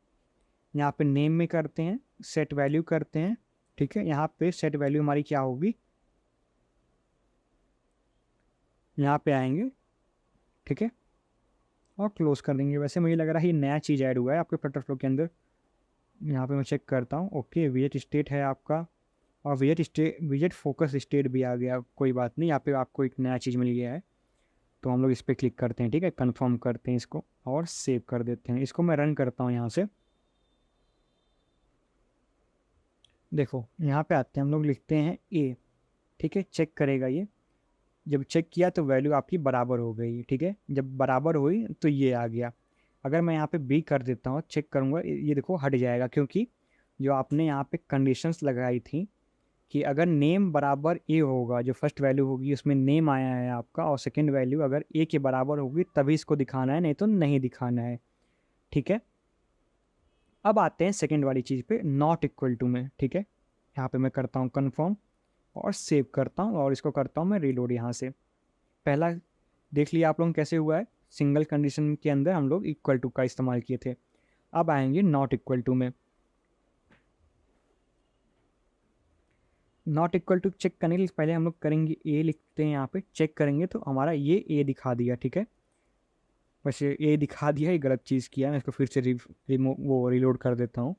यहाँ पे नेम में करते हैं, सेट वैल्यू करते हैं, ठीक है। यहाँ पे सेट वैल्यू हमारी क्या होगी, यहाँ पे आएंगे, ठीक है, और क्लोज कर देंगे। वैसे मुझे लग रहा है ये नया चीज़ ऐड हुआ है आपके फ्लटर फ्लो के अंदर। यहाँ पे मैं चेक करता हूँ, ओके, विजेट स्टेट है आपका, और विजेट फोकस स्टेट भी आ गया, कोई बात नहीं, यहाँ पे आपको एक नया चीज़ मिल गया है। तो हम लोग इस पर क्लिक करते हैं, ठीक है, कंफर्म करते हैं इसको और सेव कर देते हैं। इसको मैं रन करता हूँ यहाँ से। देखो यहाँ पे आते हैं हम लोग, लिखते हैं ए, ठीक है, चेक करेगा ये। जब चेक किया तो वैल्यू आपकी बराबर हो गई, ठीक है। जब बराबर हुई तो ये आ गया। अगर मैं यहाँ पे बी कर देता हूँ, चेक करूँगा, ये देखो हट जाएगा, क्योंकि जो आपने यहाँ पे कंडीशंस लगाई थी कि अगर नेम बराबर ए होगा, जो फर्स्ट वैल्यू होगी उसमें नेम आया है आपका, और सेकंड वैल्यू अगर ए के बराबर होगी तभी इसको दिखाना है, नहीं तो नहीं दिखाना है, ठीक है। अब आते हैं सेकंड वाली चीज़ पे, नॉट इक्वल टू में, ठीक है। यहाँ पे मैं करता हूँ कन्फर्म और सेव करता हूँ, और इसको करता हूँ मैं रीलोड यहाँ से। पहला देख लिया आप लोग कैसे हुआ है, सिंगल कंडीशन के अंदर हम लोग इक्वल टू का इस्तेमाल किए थे। अब आएंगे नॉट इक्वल टू में। नॉट इक्वल टू चेक करने के लिए पहले हम लोग करेंगे ए, लिखते हैं यहाँ पे, चेक करेंगे तो हमारा ये ए दिखा दिया, ठीक है। वैसे ए दिखा दिया, ये गलत चीज़ किया, मैं इसको फिर से वो रीलोड कर देता हूँ।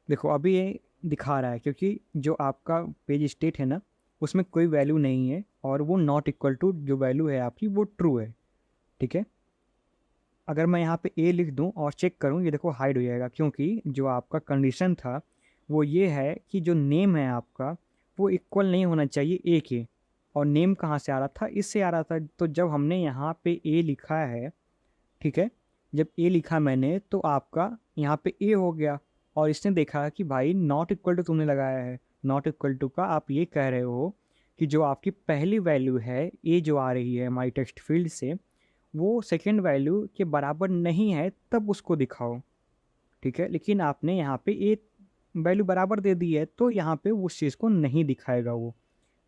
देखो अभी ये दिखा रहा है, क्योंकि जो आपका पेज स्टेट है ना, उसमें कोई वैल्यू नहीं है, और वो नॉट इक्वल टू जो वैल्यू है आपकी वो ट्रू है, ठीक है। अगर मैं यहाँ पे ए लिख दूँ और चेक करूँ, ये देखो हाइड हो जाएगा, क्योंकि जो आपका कंडीशन था वो ये है कि जो नेम है आपका वो इक्वल नहीं होना चाहिए ए के। और नेम कहाँ से आ रहा था, इससे आ रहा था। तो जब हमने यहाँ पे ए लिखा है, ठीक है, जब ए लिखा मैंने तो आपका यहाँ पे ए हो गया, और इसने देखा कि भाई नॉट इक्वल टू तुमने लगाया है। नॉट इक्वल टू का आप ये कह रहे हो कि जो आपकी पहली वैल्यू है ए जो आ रही है हमारी टेक्स्ट फील्ड से, वो सेकेंड वैल्यू के बराबर नहीं है, तब उसको दिखाओ, ठीक है। लेकिन आपने यहाँ पे ए वैल्यू बराबर दे दी है, तो यहाँ पे उस चीज़ को नहीं दिखाएगा वो,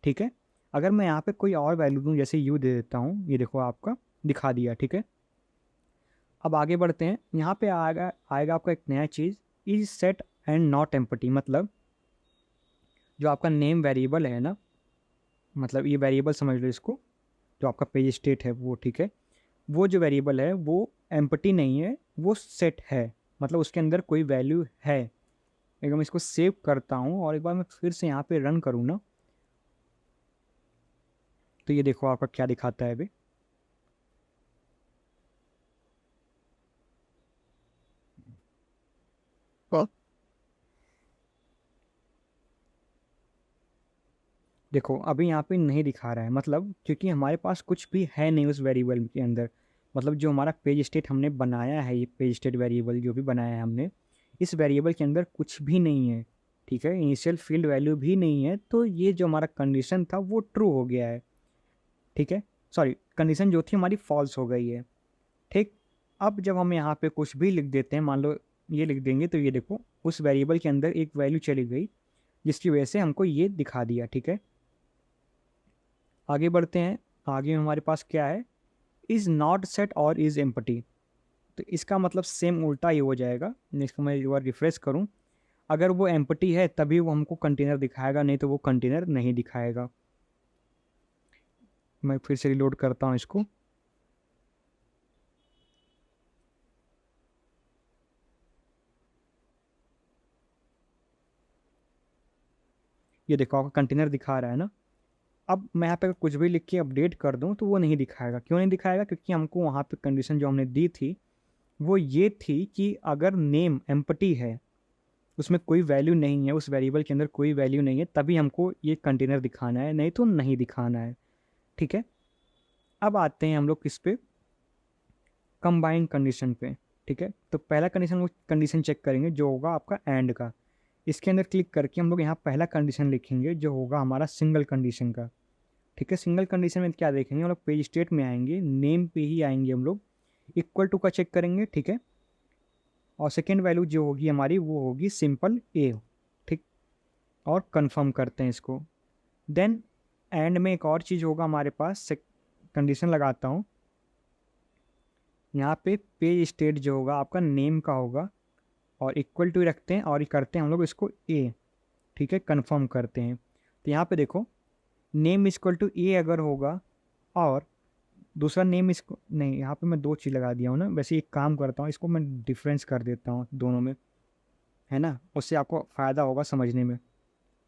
ठीक है। अगर मैं यहाँ पे कोई और वैल्यू दूँ, जैसे यू दे देता हूँ, ये देखो आपका दिखा दिया, ठीक है। अब आगे बढ़ते हैं, यहाँ पे आएगा आएगा आपका एक नया चीज़, is set and not empty. मतलब जो आपका नेम वेरिएबल है ना, मतलब ये वेरिएबल समझ लो इसको, जो आपका पेज स्टेट है वो, ठीक है, वो जो वेरिएबल है वो एम्पटी नहीं है, वो सेट है, मतलब उसके अंदर कोई वैल्यू है। एक मैं इसको सेव करता हूँ और एक बार मैं फिर से यहाँ पे रन करूँ ना, तो ये देखो आपका क्या दिखाता है अभी। देखो अभी यहाँ पे नहीं दिखा रहा है, मतलब क्योंकि हमारे पास कुछ भी है नहीं उस वेरिएबल के अंदर। मतलब जो हमारा पेज स्टेट हमने बनाया है, ये पेज स्टेट वेरिएबल जो भी बनाया है हमने, इस वेरिएबल के अंदर कुछ भी नहीं है, ठीक है। इनिशियल फील्ड वैल्यू भी नहीं है, तो ये जो हमारा कंडीशन था वो ट्रू हो गया है, ठीक है। सॉरी, कंडीशन जो थी हमारी फॉल्स हो गई है, ठीक। अब जब हम यहाँ पे कुछ भी लिख देते हैं, मान लो ये लिख देंगे, तो ये देखो उस वेरिएबल के अंदर एक वैल्यू चली गई, जिसकी वजह से हमको ये दिखा दिया, ठीक है। आगे बढ़ते हैं, आगे हमारे पास क्या है, इज़ नॉट सेट और इज़ एम्पटी। तो इसका मतलब सेम उल्टा ही हो जाएगा। इसको मैं एक बार रिफ्रेश करूँ, अगर वो एम्पटी है तभी वो हमको कंटेनर दिखाएगा, नहीं तो वो कंटेनर नहीं दिखाएगा। मैं फिर से रिलोड करता हूँ इसको। ये देखो आपका कंटेनर दिखा रहा है ना। अब मैं यहाँ पे कुछ भी लिख के अपडेट कर दूँ तो वो नहीं दिखाएगा। क्यों नहीं दिखाएगा, क्योंकि हमको वहाँ पे कंडीशन जो हमने दी थी वो ये थी कि अगर नेम एम्पटी है, उसमें कोई वैल्यू नहीं है, उस वेरिएबल के अंदर कोई वैल्यू नहीं है, तभी हमको ये कंटेनर दिखाना है, नहीं तो नहीं दिखाना है। ठीक है, अब आते हैं हम लोग किस पे, कंबाइंड कंडीशन पे। ठीक है, तो पहला कंडीशन वो कंडीशन चेक करेंगे जो होगा आपका एंड का। इसके अंदर क्लिक करके हम लोग यहाँ पहला कंडीशन लिखेंगे जो होगा हमारा सिंगल कंडीशन का। ठीक है, सिंगल कंडीशन में क्या देखेंगे हम लोग, पेज स्टेट में आएंगे, नेम पे ही आएंगे हम लोग, इक्वल टू का चेक करेंगे। ठीक है, और सेकेंड वैल्यू जो होगी हमारी वो होगी सिंपल ए। ठीक, और कंफर्म करते हैं इसको। देन एंड में एक और चीज़ होगा हमारे पास, कंडीशन लगाता हूँ यहाँ पे, पेज स्टेट जो होगा आपका नेम का होगा, और इक्वल टू रखते हैं और ये करते हैं हम लोग इसको ए। ठीक है, कंफर्म करते हैं। तो यहाँ पे देखो, नेम इक्वल टू ए अगर होगा, और दूसरा नेम इसको नहीं, यहाँ पे मैं दो चीज़ लगा दिया हूँ ना, वैसे एक काम करता हूँ, इसको मैं डिफरेंस कर देता हूँ दोनों में, है ना, उससे आपको फ़ायदा होगा समझने में।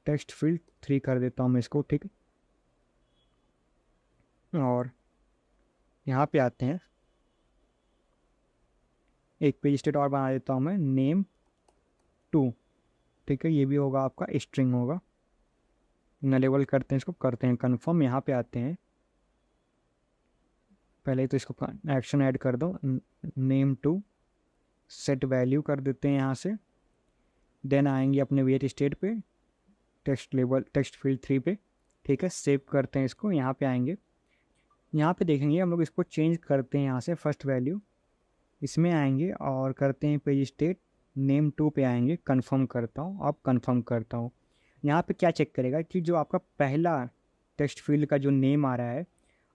टेक्स्ट फील्ड 3 कर देता हूँ मैं इसको। ठीक है, और यहाँ पे आते हैं, एक पेज स्टेट और बना देता हूँ मैं, नेम 2। ठीक है, ये भी होगा आपका स्ट्रिंग होगा। लेवल करते हैं इसको, करते हैं कन्फर्म। यहाँ पे आते हैं, पहले तो इसको एक्शन ऐड कर दो, नेम 2 सेट वैल्यू कर देते हैं यहाँ से। देन आएंगे अपने वेट स्टेट पे, टेक्स्ट लेवल टेक्स्ट फील्ड 3 पे। ठीक है, सेव करते हैं इसको। यहाँ पे आएंगे, यहाँ पे देखेंगे हम लोग इसको चेंज करते हैं, यहाँ से फर्स्ट वैल्यू इसमें आएंगे और करते हैं पेज स्टेट नेम 2 पे आएंगे, कंफर्म करता हूँ, अब कंफर्म करता हूँ। यहाँ पे क्या चेक करेगा कि जो आपका पहला टेक्स्ट फील्ड का जो नेम आ रहा है,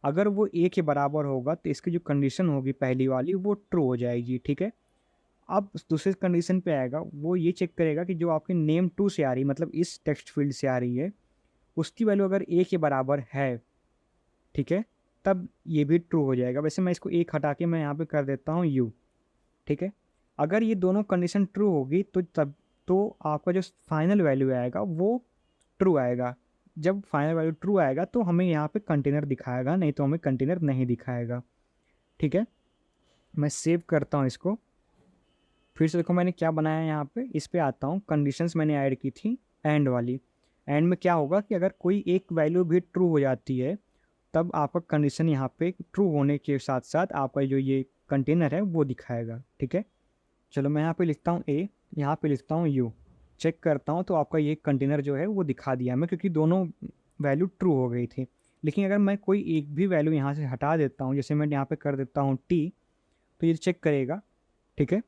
अगर वो ए के बराबर होगा तो इसकी जो कंडीशन होगी पहली वाली वो ट्रू हो जाएगी। ठीक है, अब दूसरे कंडीशन पे आएगा, वो ये चेक करेगा कि जो आपके नेम 2 से आ रही, मतलब इस टेक्स्ट फील्ड से आ रही है, उसकी वैल्यू अगर ए के बराबर है, ठीक है, तब ये भी ट्रू हो जाएगा। वैसे मैं इसको एक हटा के मैं यहाँ पे कर देता हूँ यू। ठीक है, अगर ये दोनों कंडीशन ट्रू होगी तो तब तो आपका जो फाइनल वैल्यू आएगा वो ट्रू आएगा। जब फाइनल वैल्यू ट्रू आएगा तो हमें यहाँ पे कंटेनर दिखाएगा, नहीं तो हमें कंटेनर नहीं दिखाएगा। ठीक है, मैं सेव करता हूँ इसको। फिर से देखो मैंने क्या बनाया है, यहाँ पे इस पे आता हूँ, कंडीशंस मैंने ऐड की थी एंड वाली। एंड में क्या होगा कि अगर कोई एक वैल्यू भी ट्रू हो जाती है, तब आपका कंडीशन यहाँ पे ट्रू होने के साथ साथ आपका जो ये कंटेनर है वो दिखाएगा। ठीक है, चलो मैं यहाँ पे लिखता हूँ ए, यहाँ पे लिखता हूँ यू, चेक करता हूँ तो आपका ये कंटेनर जो है वो दिखा दिया मैं, क्योंकि दोनों वैल्यू ट्रू हो गई थी। लेकिन अगर मैं कोई एक भी वैल्यू यहाँ से हटा देता हूँ, जैसे मैं यहाँ पे कर देता हूँ टी, तो ये चेक करेगा। ठीक है,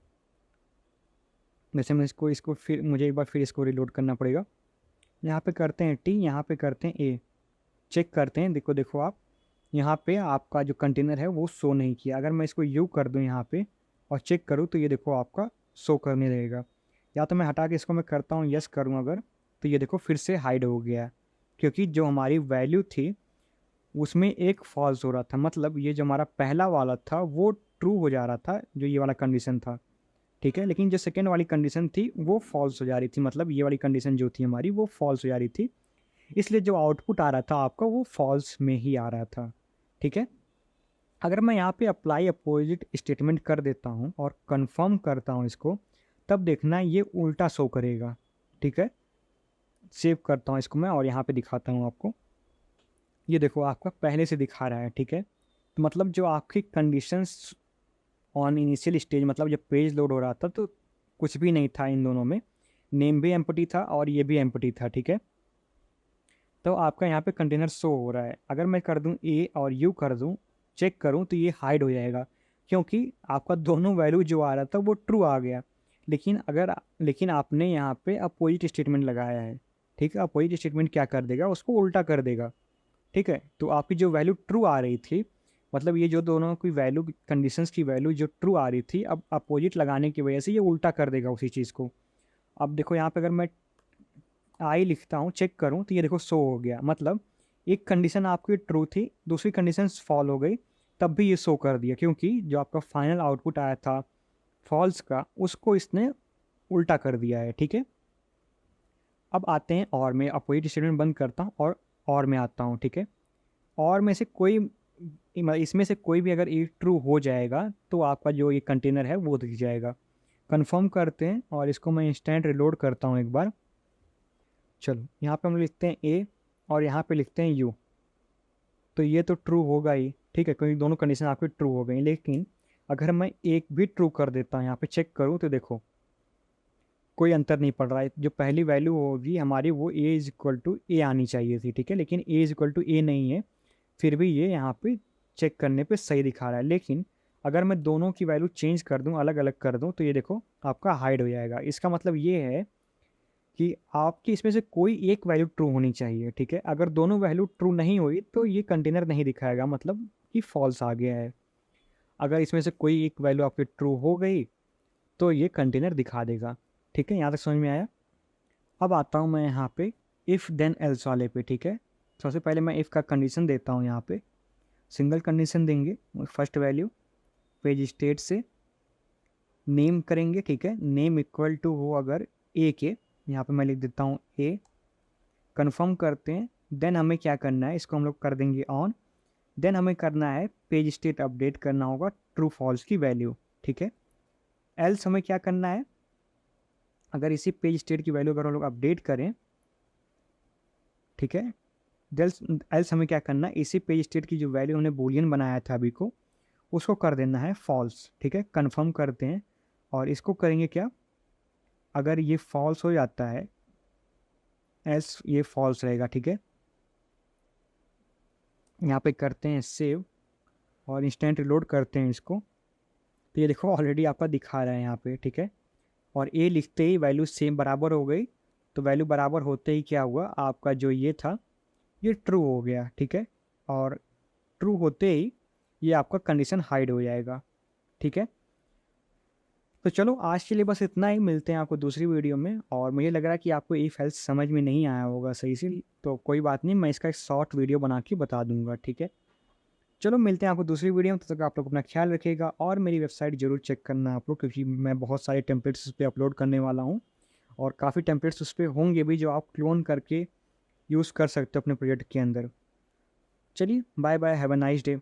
वैसे मैं इसको इसको फिर मुझे एक बार फिर इसको रिलोड करना पड़ेगा। यहाँ पे करते हैं टी, यहाँ पे करते हैं ए, चेक करते हैं। देखो देखो आप, यहाँ पे आपका जो कंटेनर है वो शो नहीं किया। अगर मैं इसको यू कर दूँ यहाँ पे और चेक करूँ तो ये देखो आपका शो करने लगेगा। या तो मैं हटा के इसको मैं करता हूँ यस करूँ अगर, तो ये देखो फिर से हाइड हो गया, क्योंकि जो हमारी वैल्यू थी उसमें एक फॉल्स हो रहा था, मतलब ये जो हमारा पहला वाला था वो ट्रू हो जा रहा था, जो ये वाला कंडीशन था। ठीक है, लेकिन जो सेकेंड वाली कंडीशन थी वो फॉल्स हो जा रही थी, मतलब ये वाली कंडीशन जो थी हमारी वो फॉल्स हो जा रही थी, इसलिए जो आउटपुट आ रहा था आपका वो फॉल्स में ही आ रहा था। ठीक है, अगर मैं यहाँ पे अप्लाई अपोजिट स्टेटमेंट कर देता हूँ और कंफर्म करता हूँ इसको, तब देखना ये उल्टा शो करेगा। ठीक है, सेव करता हूँ इसको मैं और यहाँ पे दिखाता हूँ आपको। ये देखो आपका पहले से दिखा रहा है। ठीक है, तो मतलब जो आपकी कंडीशंस ऑन इनिशियल स्टेज, मतलब जब पेज लोड हो रहा था तो कुछ भी नहीं था इन दोनों में, नेम भी एम्प्टी था और ये भी एम्प्टी था। ठीक है, तो आपका यहाँ पे कंटेनर शो हो रहा है। अगर मैं कर दूँ ए और यू कर दूँ, चेक करूँ, तो ये हाइड हो जाएगा, क्योंकि आपका दोनों वैल्यू जो आ रहा था वो ट्रू आ गया। लेकिन आपने यहाँ पे अपोजिट स्टेटमेंट लगाया है। ठीक है, अपोजिट स्टेटमेंट क्या कर देगा, उसको उल्टा कर देगा। ठीक है, तो आपकी जो वैल्यू ट्रू आ रही थी, मतलब ये जो दोनों की वैल्यू कंडीशंस की वैल्यू जो ट्रू आ रही थी, अब अपोजिट लगाने की वजह से ये उल्टा कर देगा उसी चीज़ को। अब देखो यहाँ पे अगर मैं आई लिखता हूँ, चेक करूँ, तो ये देखो शो हो गया, मतलब एक कंडीशन आपकी ट्रू थी, दूसरी कंडीशन फॉल हो गई, तब भी ये शो कर दिया, क्योंकि जो आपका फाइनल आउटपुट आया था फॉल्स का, उसको इसने उल्टा कर दिया है। ठीक है, अब आते हैं और मैं अपोजिट स्टेटमेंट बंद करता हूँ और मैं आता हूँ। ठीक है, और में से कोई इसमें से कोई भी अगर ये ट्रू हो जाएगा तो आपका जो ये कंटेनर है वो दिख जाएगा। कंफर्म करते हैं और इसको मैं इंस्टेंट रिलोड करता हूँ एक बार। चलो यहाँ पे हम लिखते हैं ए और यहाँ पे लिखते हैं यू, तो ये तो ट्रू होगा ही, ठीक है, क्योंकि दोनों कंडीशन आपकी ट्रू हो गई। लेकिन अगर मैं एक भी ट्रू कर देता हूँ यहाँ पे चेक करूँ तो देखो कोई अंतर नहीं पड़ रहा है। जो पहली वैल्यू होगी हमारी वो ए इज इक्वल टू ए आनी चाहिए थी, ठीक है, लेकिन ए इज इक्वल टू ए नहीं है, फिर भी ये यहाँ पे चेक करने पे सही दिखा रहा है। लेकिन अगर मैं दोनों की वैल्यू चेंज कर दूँ, अलग अलग कर दूँ, तो ये देखो आपका हाइड हो जाएगा। इसका मतलब ये है कि आपकी इसमें से कोई एक वैल्यू ट्रू होनी चाहिए, ठीक है। अगर दोनों वैल्यू ट्रू नहीं हुई तो ये कंटेनर नहीं दिखाएगा, मतलब कि फॉल्स आ गया है। अगर इसमें से कोई एक वैल्यू आपकी ट्रू हो गई तो ये कंटेनर दिखा देगा, ठीक है। यहाँ तक समझ में आया। अब आता हूँ मैं यहाँ पे इफ़ देन एल्स वाले पे, ठीक है। सबसे पहले मैं इफ़ का कंडीशन देता हूँ, यहाँ पे सिंगल कंडीशन देंगे। फर्स्ट वैल्यू पेज स्टेट से नेम करेंगे, ठीक है, नेम इक्वल टू हो अगर ए के, यहाँ पे मैं लिख देता हूँ ए, कंफर्म करते हैं। देन हमें क्या करना है, इसको हम लोग कर देंगे ऑन। देन हमें करना है पेज स्टेट अपडेट करना होगा ट्रू फॉल्स की वैल्यू, ठीक है। एल्स हमें क्या करना है, अगर इसी पेज स्टेट की वैल्यू अगर हम लोग अपडेट करें, ठीक है, एल्स हमें क्या करना है, इसी पेज स्टेट की जो वैल्यू हमने बूलियन बनाया था अभी को, उसको कर देना है फॉल्स, ठीक है। कंफर्म करते हैं और इसको करेंगे क्या, अगर ये फॉल्स हो जाता है, एल्स ये फॉल्स रहेगा, ठीक है। यहाँ पे करते हैं सेव और इंस्टेंट रिलोड करते हैं इसको, तो ये देखो ऑलरेडी आपका दिखा रहा है यहाँ पे, ठीक है। और ए लिखते ही वैल्यू सेम बराबर हो गई, तो वैल्यू बराबर होते ही क्या हुआ, आपका जो ये था ये ट्रू हो गया, ठीक है। और ट्रू होते ही ये आपका कंडीशन हाइड हो जाएगा, ठीक है। तो चलो आज के लिए बस इतना ही, मिलते हैं आपको दूसरी वीडियो में। और मुझे लग रहा है कि आपको इफ हेल्थ समझ में नहीं आया होगा सही से, तो कोई बात नहीं, मैं इसका एक शॉर्ट वीडियो बना के बता दूंगा, ठीक है। चलो मिलते हैं आपको दूसरी वीडियो में, तब तक आप लोग अपना ख्याल रखिएगा और मेरी वेबसाइट जरूर चेक करना आप लोग, क्योंकि मैं बहुत सारे टेम्पलेट्स उस पर अपलोड करने वाला हूँ और काफ़ी टेम्पलेट्स उस पर होंगे भी जो आप क्लोन करके यूज़ कर सकते हो अपने प्रोजेक्ट के अंदर। चलिए bye bye, have a nice day.